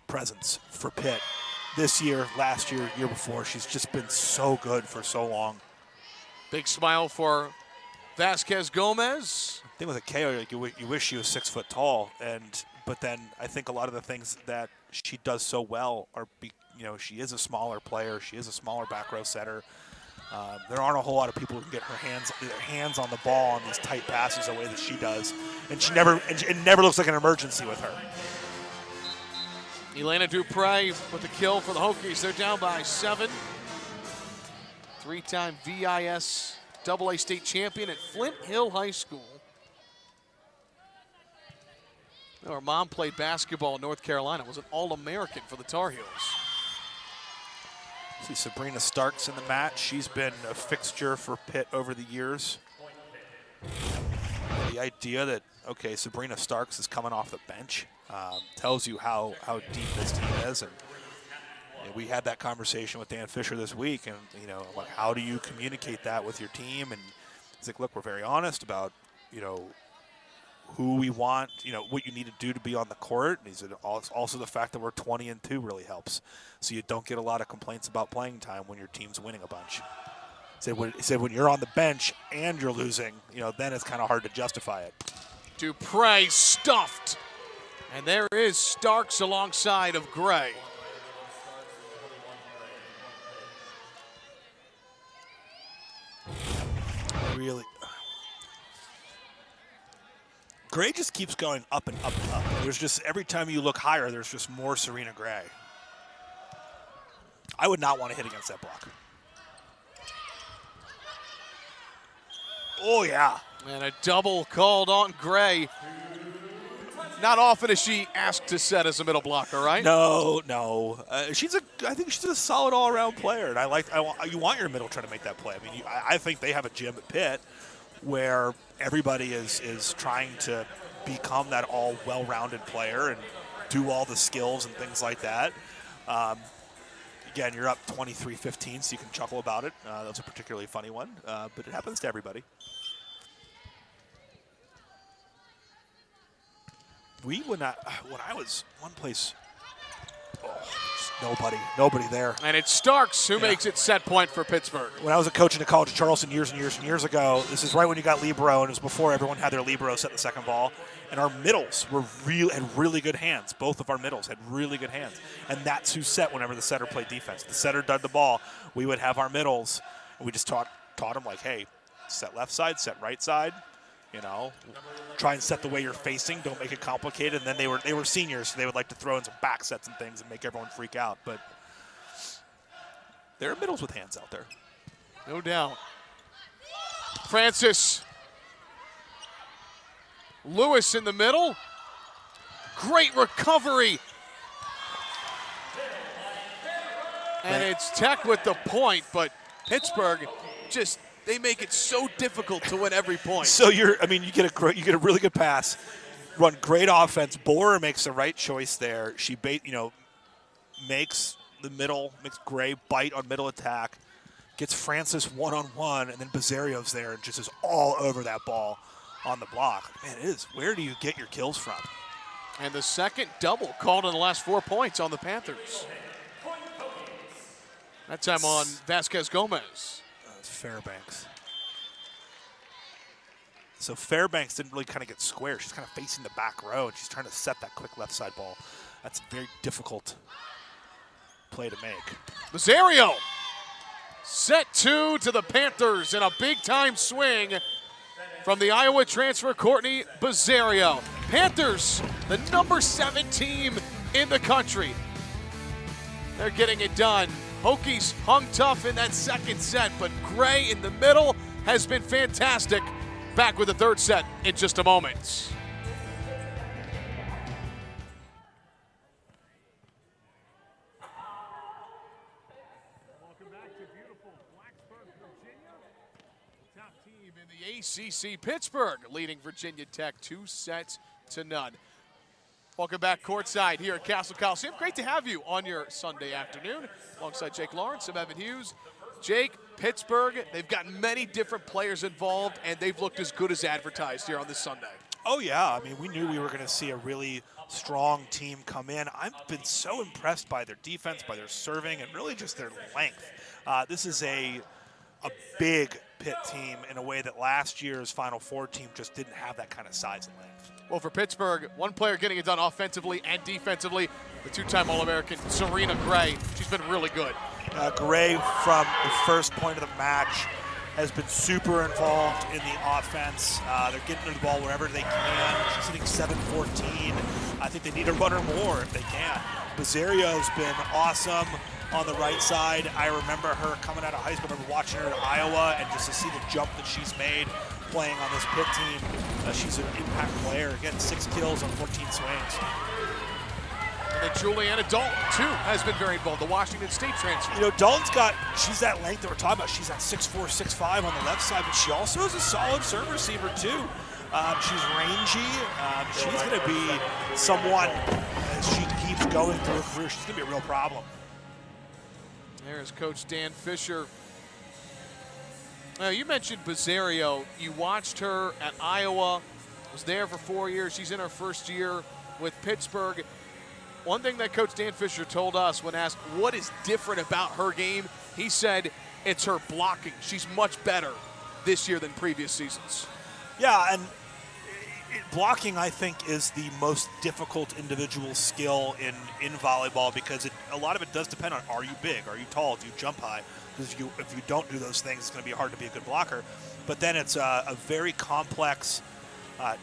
presence for Pitt this year, last year, year before. She's just been so good for so long. Big smile for Vasquez Gomez. I think with Akeo, you wish she was 6 foot tall, but then I think a lot of the things that she does so well are, she is a smaller player. She is a smaller back row setter. There aren't a whole lot of people who can get their hands on the ball on these tight passes the way that she does, and it never looks like an emergency with her. Elena Dupre with the kill for the Hokies. They're down by 7. 3-time VIS AA state champion at Flint Hill High School. Her mom played basketball in North Carolina, was an All-American for the Tar Heels. See Sabrina Starks in the match. She's been a fixture for Pitt over the years. The idea that, Sabrina Starks is coming off the bench tells you how deep this team is. And we had that conversation with Dan Fisher this week, and like, how do you communicate that with your team? And he's like, look, we're very honest about who we want, what you need to do to be on the court. And he said also the fact that we're 20-2 really helps, so you don't get a lot of complaints about playing time when your team's winning a bunch. He said when you're on the bench and you're losing, then it's kind of hard to justify it. Dupre stuffed, and there is Starks alongside of Gray. Really, Gray just keeps going up and up and up. There's just, every time you look higher, there's just more Serena Gray. I would not want to hit against that block. Oh, yeah. And a double called on Gray. Not often is she asked to set as a middle blocker, right? No. I think she's a solid all-around player, and you want your middle trying to make that play. I mean, I think they have a gym at Pitt where everybody is trying to become that all well-rounded player and do all the skills and things like that. Again, you're up 23-15, so you can chuckle about it. That's a particularly funny one, but it happens to everybody. When I was one place, just nobody there. And it's Starks who makes it set point for Pittsburgh. When I was a coach in the College of Charleston years and years ago, this is right when you got libero, and it was before everyone had their libero set the second ball. And our middles had really good hands. Both of our middles had really good hands. And that's who set whenever the setter played defense. The setter dug the ball. We would have our middles, and we just taught them, like, hey, set left side, set right side. Try and set the way you're facing. Don't make it complicated. And then they were seniors, so they would like to throw in some back sets and things and make everyone freak out. But there are middles with hands out there. No doubt. Francis. Lewis in the middle. Great recovery. And it's Tech with the point, but Pittsburgh just, they make it so difficult to win every point. So you get a really good pass, run great offense. Borer makes the right choice there. She makes the middle, makes Gray bite on middle attack, gets Francis one-on-one, and then Bazzario's there and just is all over that ball on the block. Man, it is. Where do you get your kills from? And the second double called in the last 4 points on the Panthers. That time on Vasquez Gomez. Fairbanks. So Fairbanks didn't really kind of get square. She's kind of facing the back row, and she's trying to set that quick left side ball. That's a very difficult play to make. Bazzario. Set 2 to the Panthers in a big-time swing from the Iowa transfer, Courtney Bazzario. Panthers, the number 7 team in the country. They're getting it done. Hokies hung tough in that second set, but Gray in the middle has been fantastic. Back with the third set in just a moment. Welcome back to beautiful Blacksburg, Virginia. Top team in the ACC, Pittsburgh, leading Virginia Tech 2-0. Welcome back courtside here at Castle Coliseum. Great to have you on your Sunday afternoon alongside Jake Lawrence and Evan Hughes. Jake, Pittsburgh, they've got many different players involved, and they've looked as good as advertised here on this Sunday. Oh, yeah. I mean, we knew we were going to see a really strong team come in. I've been so impressed by their defense, by their serving, and really just their length. This is a big Pitt team in a way that last year's Final Four team just didn't have that kind of size and length. Well, for Pittsburgh, one player getting it done offensively and defensively, the two-time All-American Serena Gray. She's been really good. Gray, from the first point of the match, has been super involved in the offense. They're getting to the ball wherever they can. She's hitting 7-14. I think they need to run her more if they can. Bazzario's been awesome on the right side. I remember her coming out of high school. I remember watching her in Iowa, and just to see the jump that she's made playing on this Pitt team. She's an impact player. Again, 6 kills on 14 swings. And then Juliana Dalton, too, has been very involved, the Washington State transfer. Dalton's she's that length that we're talking about. She's at 6'4", 6'5" on the left side, but she also is a solid serve receiver, too. She's rangy. She's going to be someone, as she keeps going through her career, she's going to be a real problem. There's Coach Dan Fisher. Now, you mentioned Bazzario. You watched her at Iowa, was there for 4 years. She's in her first year with Pittsburgh. One thing that Coach Dan Fisher told us when asked what is different about her game, he said it's her blocking. She's much better this year than previous seasons. Yeah, and blocking, I think, is the most difficult individual skill in volleyball because a lot of it does depend on, are you big, are you tall, do you jump high? Because if you don't do those things, it's going to be hard to be a good blocker. But then it's a very complex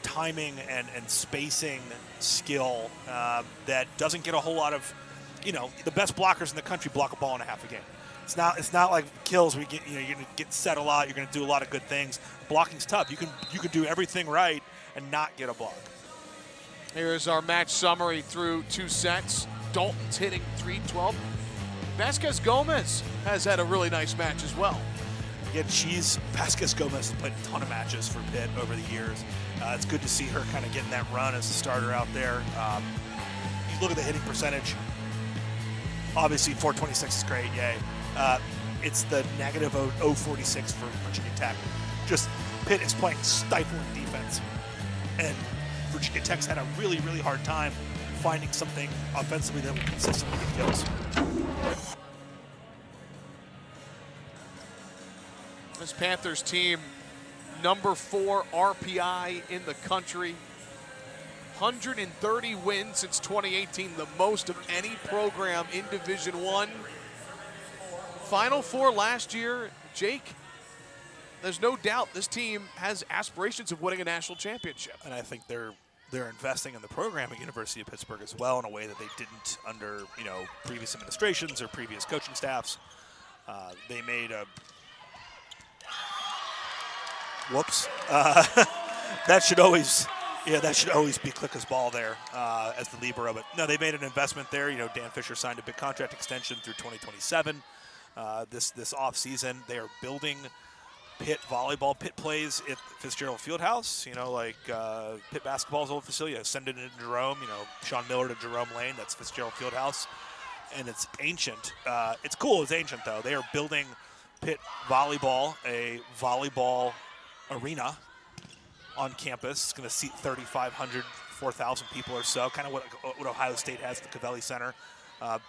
timing and spacing skill that doesn't get a whole lot of, the best blockers in the country block a ball and a half a game. It's not like kills where you're going to get set a lot, you're going to do a lot of good things. Blocking's tough. You can do everything right and not get a block. Here's our match summary through 2 sets. Dalton's hitting 312. Vasquez Gomez has had a really nice match as well. Yeah, Vasquez Gomez has played a ton of matches for Pitt over the years. It's good to see her kind of getting that run as a starter out there. You look at the hitting percentage. Obviously, 426 is great, yay. It's the negative 046 for Virginia Tech. Just Pitt is playing stifling defense. And Virginia Tech's had a really, really hard time finding something offensively that will consistently get kills. This Panthers team, number 4 RPI in the country. 130 wins since 2018, the most of any program in Division I. Final 4 last year. Jake, there's no doubt this team has aspirations of winning a national championship. And I think they're investing in the program at University of Pittsburgh as well in a way that they didn't under previous administrations or previous coaching staffs. They made a whoops. That should always be Klika's ball there as the libero. But no, they made an investment there. Dan Fisher signed a big contract extension through 2027. This off season, they are building Pitt volleyball. Pitt plays at Fitzgerald Fieldhouse, Pitt basketball's old facility. Send it into Jerome, Sean Miller to Jerome Lane. That's Fitzgerald Fieldhouse. And it's ancient. It's cool. It's ancient, though. They are building Pitt volleyball, a volleyball arena on campus. It's going to seat 3,500, 4,000 people or so, kind of what Ohio State has at the Covelli Center.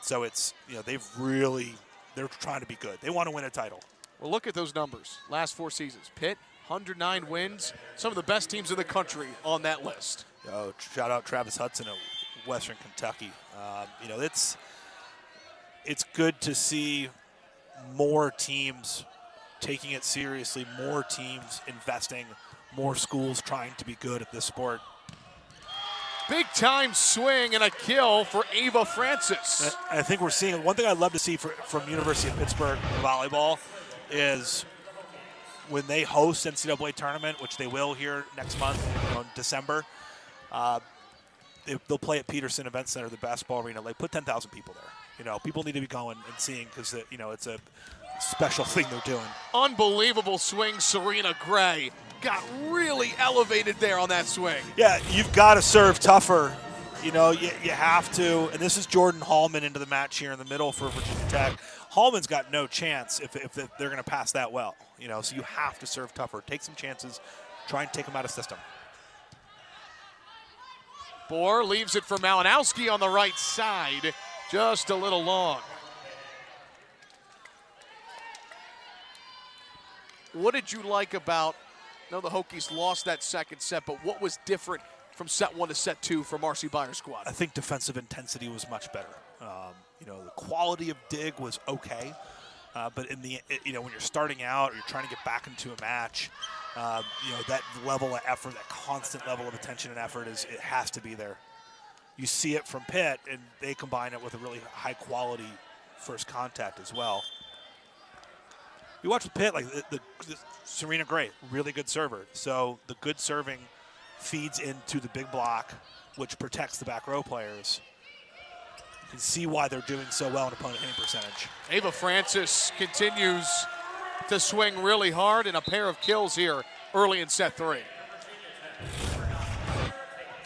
So it's, they're trying to be good. They want to win a title. Well, look at those numbers. Last 4 seasons. Pitt, 109 wins. Some of the best teams in the country on that list. Shout out Travis Hudson of Western Kentucky. It's good to see more teams taking it seriously, more teams investing, more schools trying to be good at this sport. Big time swing and a kill for Ava Francis. I think we're seeing, one thing I'd love to see from University of Pittsburgh volleyball is when they host NCAA tournament, which they will here next month, in December, they'll play at Peterson Event Center, the basketball arena. They put 10,000 people there. People need to be going and seeing because, it's a special thing they're doing. Unbelievable swing, Serena Gray. Got really elevated there on that swing. Yeah, you've got to serve tougher. You have to. And this is Jordan Hallman into the match here in the middle for Virginia Tech. Hallman's got no chance if they're going to pass that well. So you have to serve tougher. Take some chances. Try and take them out of system. Bohr leaves it for Malinowski on the right side. Just a little long. What did you like about, I know the Hokies lost that second set, but what was different from set 1 to set 2 for Marcy Byers' squad? I think defensive intensity was much better. The quality of dig was okay, but when you're starting out or you're trying to get back into a match, that level of effort, that constant level of attention and effort it has to be there. You see it from Pitt, and they combine it with a really high-quality first contact as well. You watch with Pitt, the Serena Gray, really good server. So the good serving feeds into the big block, which protects the back row players. You can see why they're doing so well in opponent hitting percentage. Ava Francis continues to swing really hard, and a pair of kills here early in set 3.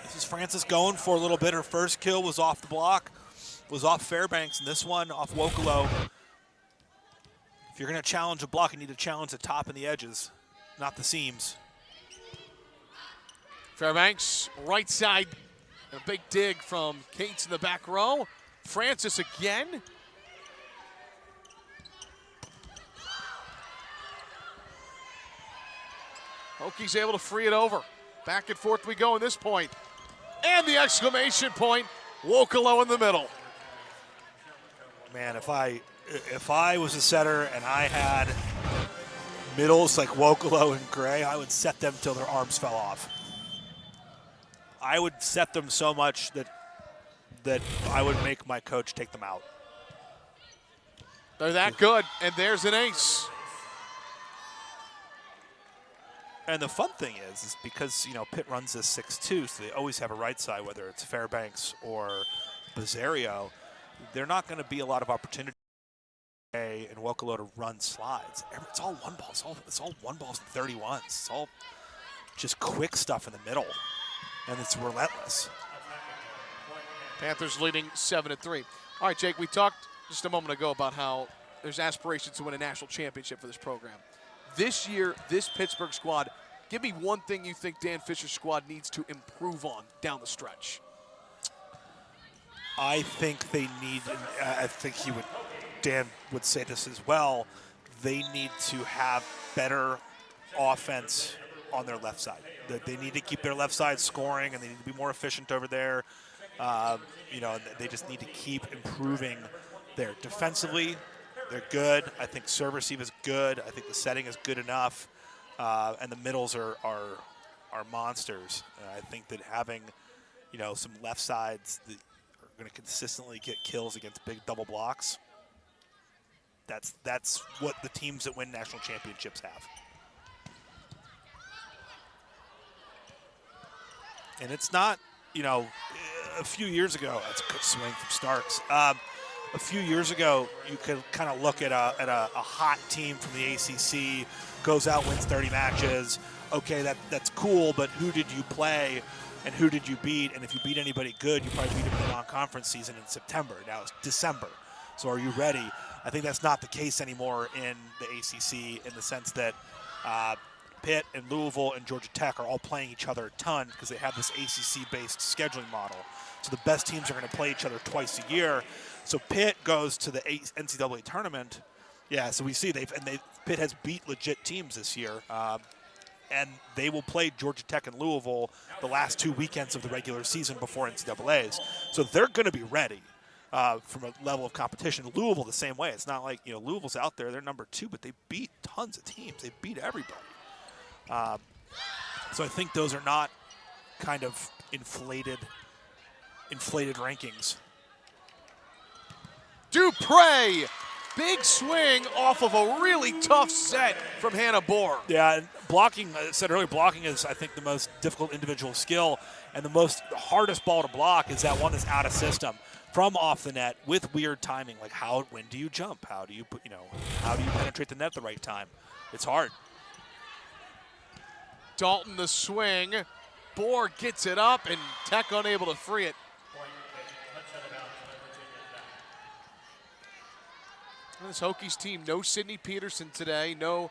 This is Francis going for a little bit. Her first kill was off the block, was off Fairbanks, and this one off Nwokolo. If you're going to challenge a block, you need to challenge the top and the edges, not the seams. Fairbanks, right side, a big dig from Cates in the back row. Francis again. Hokies able to free it over. Back and forth we go in this point. And the exclamation point, Nwokolo in the middle. Man, if I was a setter and I had middles like Nwokolo and Gray, I would set them till their arms fell off. I would set them so much that I would make my coach take them out. They're that good, and there's an ace. And the fun thing is because, you know, Pitt runs this 6-2, so they always have a right side, whether it's Fairbanks or Bizzario. They're not going to be a lot of opportunity and Nwokolo to run slides. It's all one balls. It's all one balls and 31s. It's all just quick stuff in the middle, and it's relentless. Panthers leading 7-3. All right, Jake, we talked just a moment ago about how there's aspirations to win a national championship for this program. This year, this Pittsburgh squad, give me one thing you think Dan Fisher's squad needs to improve on down the stretch. I think they need, I think Dan would say this as well, they need to have better offense on their left side. They need to keep their left side scoring, and they need to be more efficient over there. You know, they just need to keep improving there. Defensively, they're good. I think serve receive is good. I think the setting is good enough, and the middles are monsters. I think that having, you know, some left sides that are going to consistently get kills against big double blocks. That's what the teams that win national championships have. And it's not, you know, a few years ago. That's a good swing from Starks. A few years ago, you could kind of look at a hot team from the ACC, goes out, wins 30 matches. Okay, that's cool, but who did you play and who did you beat? And if you beat anybody good, you probably beat them in the non-conference season in September. Now it's December. So are you ready? I think that's not the case anymore in the ACC in the sense that Pitt and Louisville and Georgia Tech are all playing each other a ton because they have this ACC-based scheduling model. So the best teams are going to play each other twice a year. So Pitt goes to the NCAA tournament. Yeah, so we see Pitt has beat legit teams this year, and they will play Georgia Tech and Louisville the last 2 weekends of the regular season before NCAAs. So they're going to be ready from a level of competition. Louisville the same way. It's not like, you know, Louisville's out there; they're number 2, but they beat tons of teams. They beat everybody. So I think those are not kind of inflated rankings. Dupre, big swing off of a really tough set from Hannah Bohr. Yeah, and blocking, I said earlier, blocking is, I think, the most difficult individual skill, and the hardest ball to block is that one that's out of system from off the net with weird timing. Like when do you jump? How do you penetrate the net at the right time? It's hard. Dalton the swing. Bohr gets it up, and Tech unable to free it. This Hokies team, no Sydney Peterson today, no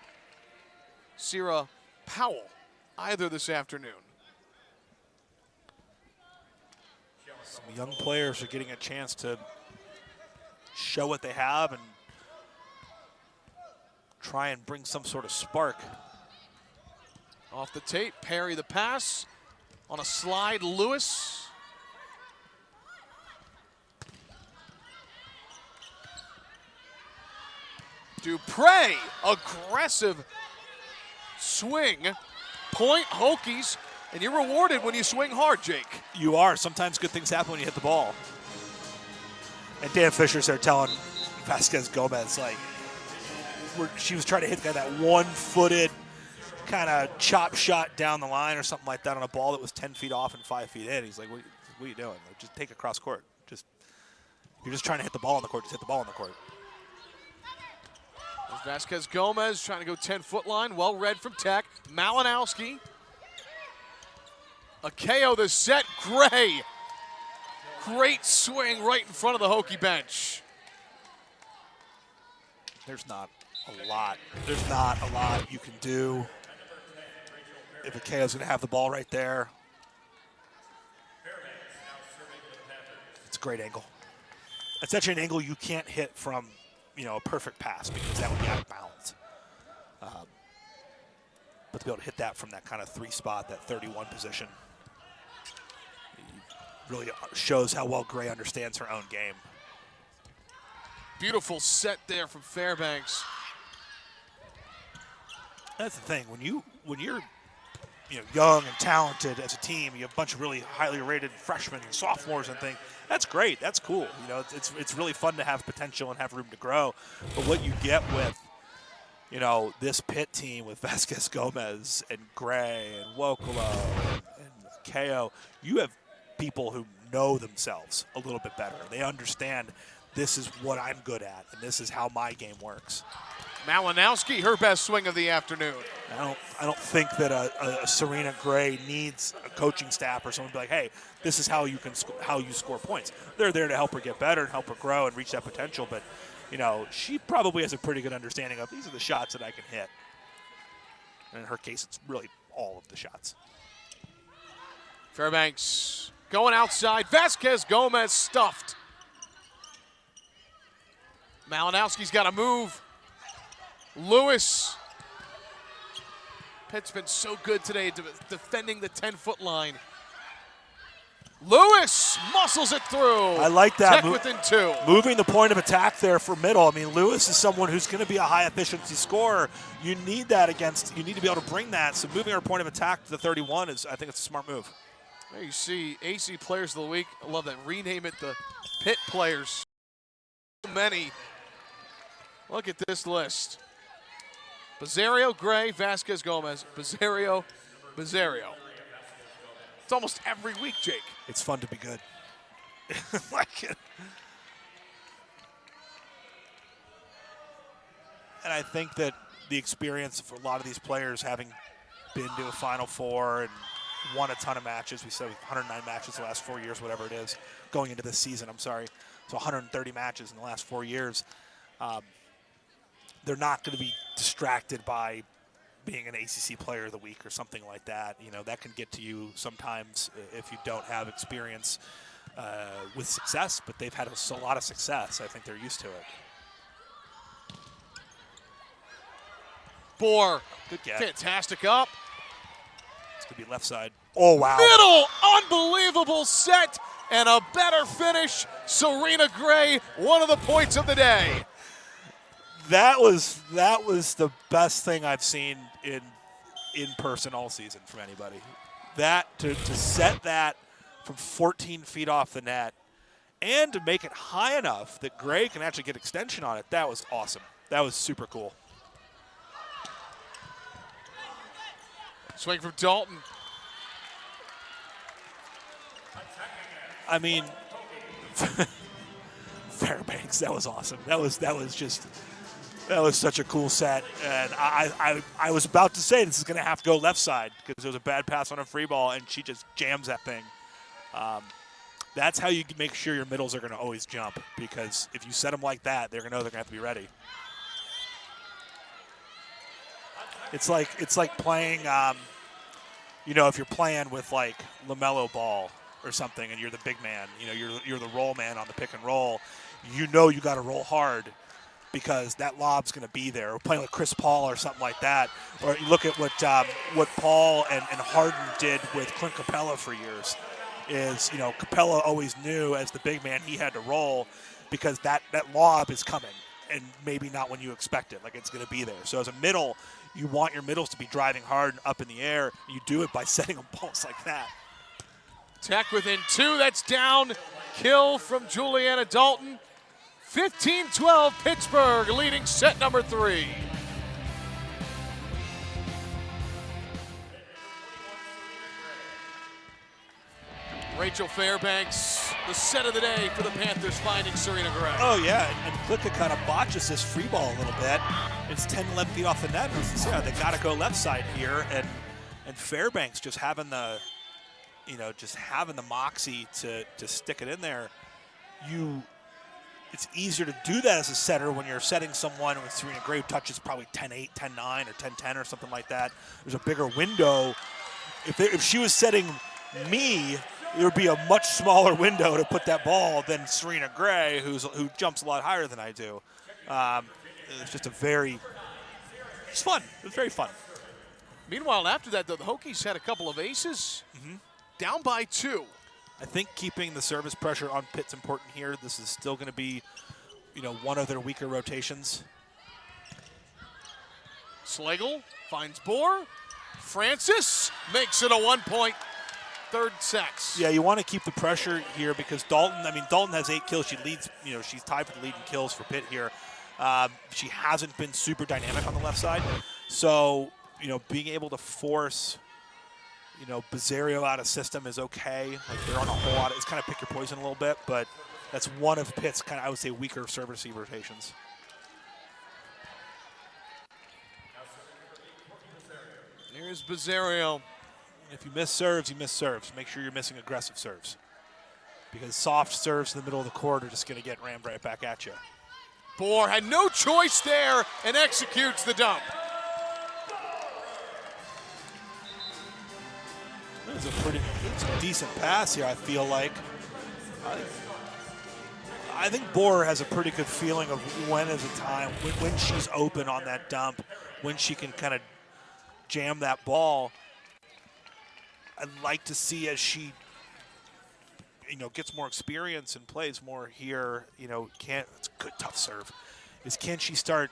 Sierra Powell either this afternoon. Some young players are getting a chance to show what they have and try and bring some sort of spark. Off the tape, Perry the pass. On a slide, Lewis. Dupre, aggressive swing. Point Hokies, and you're rewarded when you swing hard, Jake. You are. Sometimes good things happen when you hit the ball. And Dan Fisher's there telling Vasquez Gomez, like, she was trying to hit that one-footed kind of chop shot down the line or something like that on a ball that was 10 feet off and 5 feet in. He's like, what are you doing? Like, just take it cross court. You're just trying to hit the ball on the court. Just hit the ball on the court. Vasquez Gomez trying to go 10-foot line. Well read from Tech. Malinowski. A KO the set. Gray. Great swing right in front of the Hokie bench. There's not a lot. There's not a lot you can do if Akayo's going to have the ball right there. It's a great angle. It's actually an angle you can't hit from, a perfect pass because that would be out of bounds. But to be able to hit that from that kind of 3 spot, that 31 position, really shows how well Gray understands her own game. Beautiful set there from Fairbanks. That's the thing. When you're young and talented as a team, you have a bunch of really highly rated freshmen and sophomores and things. That's great. That's cool. It's really fun to have potential and have room to grow. But what you get with, this Pitt team with Vasquez Gomez and Gray and Nwokolo and KO, you have people who know themselves a little bit better. They understand this is what I'm good at, and this is how my game works. Malinowski, her best swing of the afternoon. I don't think that a Serena Gray needs a coaching staff or someone to be like, hey, this is how you score points. They're there to help her get better and help her grow and reach that potential. But, she probably has a pretty good understanding of these are the shots that I can hit. And in her case, it's really all of the shots. Fairbanks going outside. Vasquez Gomez stuffed. Malinowski's got to move. Lewis. Pitt's been so good today defending the 10-foot line. Lewis muscles it through. I like that. Tech within 2. Moving the point of attack there for middle. I mean, Lewis is someone who's going to be a high-efficiency scorer. You need that you need to be able to bring that. So moving our point of attack to the 31 I think it's a smart move. There you see AC Players of the Week. I love that. Rename it the Pitt Players. So many. Look at this list. Bazzario, Gray, Vasquez Gomez, Bazzario. It's almost every week, Jake. It's fun to be good. Like it. And I think that the experience for a lot of these players having been to a Final Four and won a ton of matches, we said 109 matches the last 4 years, whatever it is, going into this season, I'm sorry. So 130 matches in the last 4 years. They're not going to be distracted by being an ACC Player of the Week or something like that. That can get to you sometimes if you don't have experience with success, but they've had a lot of success. I think they're used to it. Bohr, good get. Fantastic up. It's going to be left side. Oh, wow. Middle, unbelievable set, and a better finish. Serena Gray, one of the points of the day. That was the best thing I've seen in person all season from anybody. That to set that from 14 feet off the net and to make it high enough that Gray can actually get extension on it, that was awesome. That was super cool. Swing from Dalton. I mean, Fairbanks, that was awesome. That was such a cool set, and I was about to say this is going to have to go left side because there was a bad pass on a free ball, and she just jams that thing. That's how you make sure your middles are going to always jump, because if you set them like that, they're going to know they're going to have to be ready. It's like playing, if you're playing with like LaMelo Ball or something, and you're the big man, you're the roll man on the pick and roll. You got to roll hard, because that lob's going to be there. Or playing with Chris Paul or something like that. Or you look at what Paul and Harden did with Clint Capella for years. Is, Capella always knew as the big man he had to roll, because that lob is coming, and maybe not when you expect it. Like, it's going to be there. So as a middle, you want your middles to be driving hard and up in the air. You do it by setting them balls like that. Tech within 2. That's down. Kill from Juliana Dalton. 15-12, Pittsburgh leading set number 3. Rachel Fairbanks, the set of the day for the Panthers, finding Serena Gray. Oh, yeah, and Klika kind of botches this free ball a little bit. It's 10, 11 feet off the net. They got to go left side here, and Fairbanks just having the, moxie to stick it in there. it's easier to do that as a setter when you're setting someone with Serena Gray who touches probably 10-8, 10-9, or 10-10 or something like that. There's a bigger window. If she was setting me, it would be a much smaller window to put that ball than Serena Gray, who jumps a lot higher than I do. It's just it's fun. It was very fun. Meanwhile, after that, though, the Hokies had a couple of aces, down by 2. I think keeping the service pressure on Pitt's important here. This is still going to be, one of their weaker rotations. Slagle finds Bohr. Francis makes it a 1-point third set. Yeah, you want to keep the pressure here because Dalton has 8 kills. She leads, she's tied for the lead in kills for Pitt here. She hasn't been super dynamic on the left side. So, being able to force Bizarro out of system is okay. Like they're on a whole lot. It's kind of pick your poison a little bit, but that's one of Pitt's kind of, I would say, weaker service rotations. Here's Bizarro. If you miss serves, you miss serves. Make sure you're missing aggressive serves, because soft serves in the middle of the court are just going to get rammed right back at you. Bohr had no choice there and executes the dump. It's a decent pass here, I feel like. I think Bohr has a pretty good feeling of when is a time, when she's open on that dump, when she can kind of jam that ball. I'd like to see as she, gets more experience and plays more here, it's a good, tough serve, can she start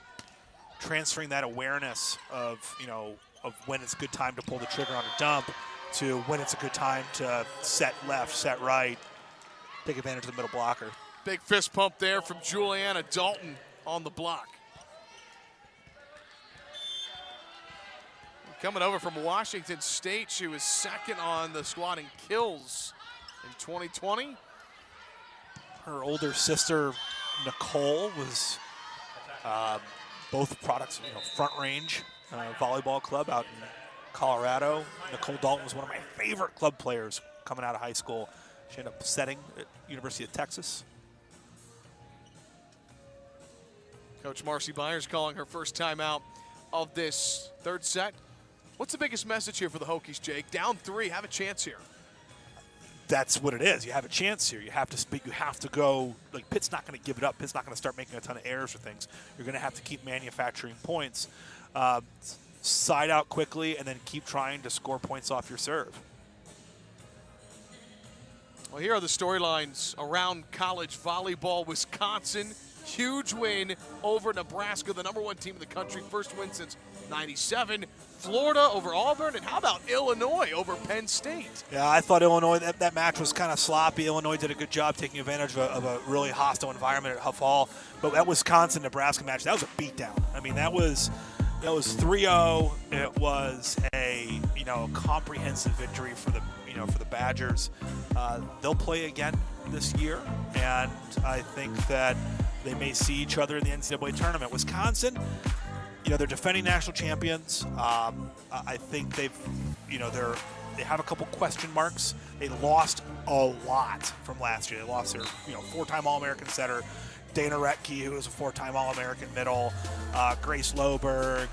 transferring that awareness of when it's a good time to pull the trigger on a dump to when it's a good time to set left, set right, take advantage of the middle blocker. Big fist pump there from Juliana Dalton on the block. Coming over from Washington State, she was second on the squad in kills in 2020. Her older sister, Nicole, was both products, Front Range Volleyball Club out in Colorado. Nicole Dalton was one of my favorite club players coming out of high school. She ended up setting at University of Texas. Coach Marcy Byers calling her first time out of this third set. What's the biggest message here for the Hokies, Jake? Down 3, have a chance here. That's what it is. You have a chance here. You have to speak. You have to go. Like, Pitt's not going to give it up. Pitt's not going to start making a ton of errors or things. You're going to have to keep manufacturing points. Side out quickly and then keep trying to score points off your serve. Well, here are the storylines around college volleyball. Wisconsin, huge win over Nebraska, the #1 team in the country. First win since '97. Florida over Auburn, and how about Illinois over Penn State? Yeah, I thought Illinois, that match was kind of sloppy. Illinois did a good job taking advantage of a really hostile environment at Huff Hall. But that Wisconsin-Nebraska match, that was a beatdown. I mean, that was 3-0. It was a comprehensive victory for the for the Badgers. They'll play again this year, and I think that they may see each other in the NCAA tournament. Wisconsin, they're defending national champions. I think they have a couple question marks. They lost a lot from last year. They lost their 4-time All-American setter, Dana Retke, who was a 4-time All-American middle, Grace Loberg,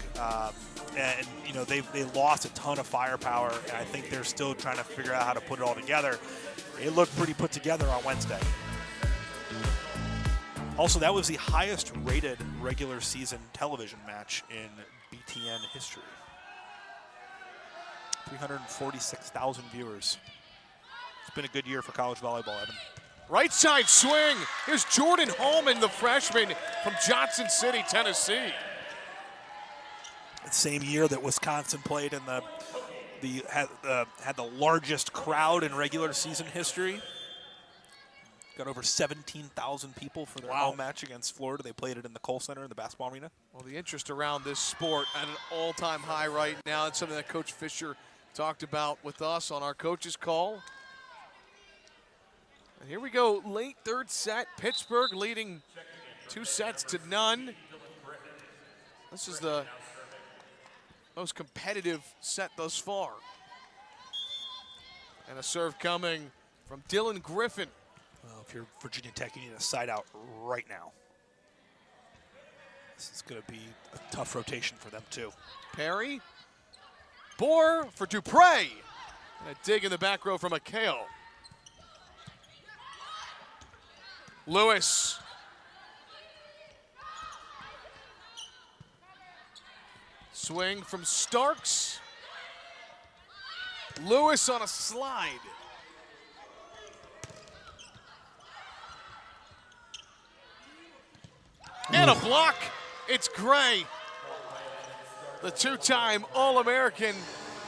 and they lost a ton of firepower, and I think they're still trying to figure out how to put it all together. It looked pretty put together on Wednesday. Also, that was the highest rated regular season television match in BTN history. 346,000 viewers. It's been a good year for college volleyball, Evan. Right side swing. Here's Jordan Holman, the freshman from Johnson City, Tennessee. The same year that Wisconsin played in had the largest crowd in regular season history. Got over 17,000 people for their home match against Florida. They played it in the Kohl Center in the basketball arena. Well, the interest around this sport at an all-time high right now. It's something that Coach Fisher talked about with us on our coaches call. And here we go, late third set. Pittsburgh leading 2-0. This is the most competitive set thus far. And a serve coming from Dylan Griffin. Well, if you're Virginia Tech, you need a side out right now. This is going to be a tough rotation for them, too. Perry. Bohr for Dupre. And a dig in the back row from Akeo. Lewis. Swing from Starks. Lewis on a slide. And a block. It's Gray. The two-time All-American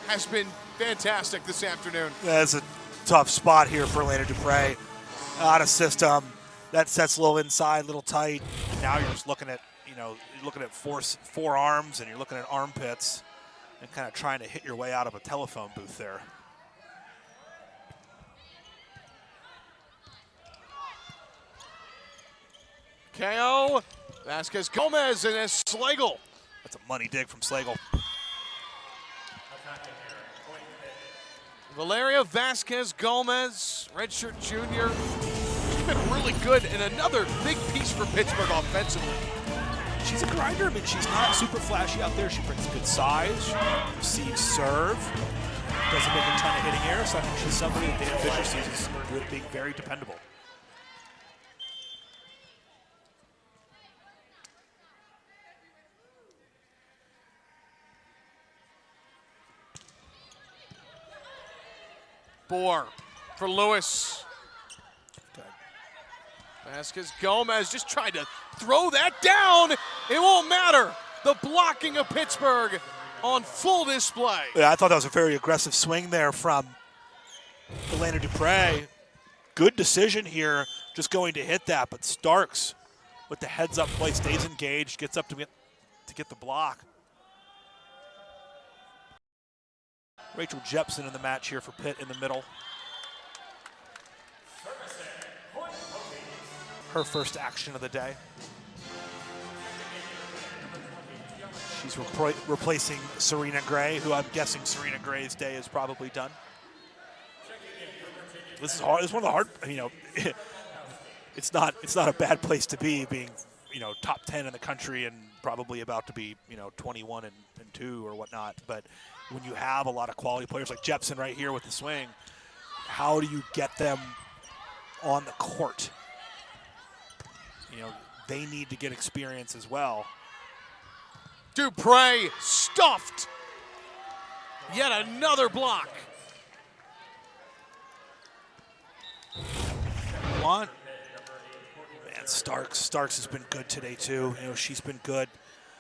has been fantastic this afternoon. That's a tough spot here for Elena Dupre. Out of system. That sets a little inside, a little tight. And now you're just looking at, you're looking at forearms and you're looking at armpits and kind of trying to hit your way out of a telephone booth there. KO. Vasquez Gomez and Slagle. That's a money dig from Slagle. Valeria Vasquez Gomez, redshirt junior. She's been really good and another big piece for Pittsburgh offensively. She's a grinder. I mean, she's not super flashy out there. She brings good size. She receives serve. Doesn't make a ton of hitting errors. So I think she's somebody that Dan Fisher sees as being very dependable. Bohr for Lewis. Good. Vasquez Gomez just tried to throw that down. It won't matter. The blocking of Pittsburgh on full display. Yeah, I thought that was a very aggressive swing there from Elena Dupre. Good decision here, just going to hit that. But Starks, with the heads-up play, stays engaged, gets up to get the block. Rachel Jepson in the match here for Pitt in the middle. Her first action of the day. She's replacing Serena Gray, who I'm guessing Serena Gray's day is probably done. This is hard. It's one of the hard, it's not a bad place to be, being, top 10 in the country and probably about to be, 21 and 2 or whatnot. But when you have a lot of quality players like Jepson right here with the swing, how do you get them on the court? They need to get experience as well. Dupre stuffed. Yet another block. Man, Starks has been good today too. She's been good.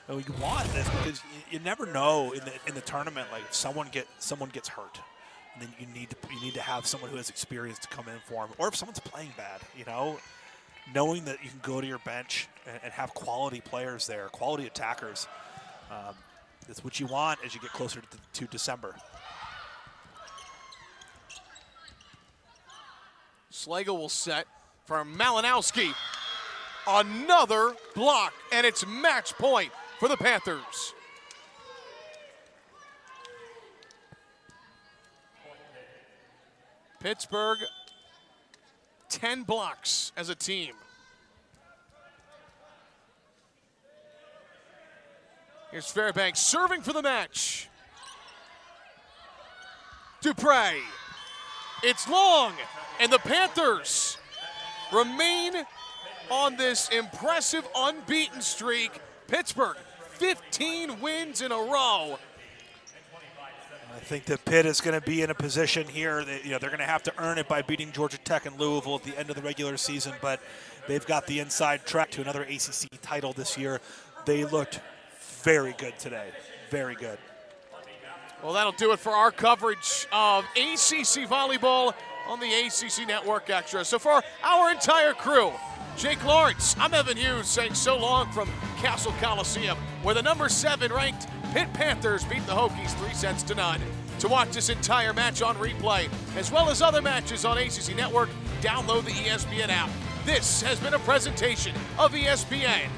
You want this because you never know in the tournament, like if someone gets hurt, and then you need to have someone who has experience to come in for them, or if someone's playing bad, knowing that you can go to your bench and have quality players there, quality attackers. That's what you want as you get closer to December. Slagle will set for Malinowski. Another block, and it's match point for the Panthers. Pittsburgh, 10 blocks as a team. Here's Fairbanks serving for the match. Dupre. It's long, and the Panthers remain on this impressive unbeaten streak. Pittsburgh, 15 wins in a row. I think that Pitt is going to be in a position here that they're going to have to earn it by beating Georgia Tech and Louisville at the end of the regular season, but they've got the inside track to another ACC title this year. They looked very good today, very good. Well, that'll do it for our coverage of ACC Volleyball on the ACC Network Extra. So for our entire crew, Jake Lawrence, I'm Evan Hughes saying so long from Castle Coliseum, where the number 7 ranked Pitt Panthers beat the Hokies 3-0. To watch this entire match on replay, as well as other matches on ACC Network, download the ESPN app. This has been a presentation of ESPN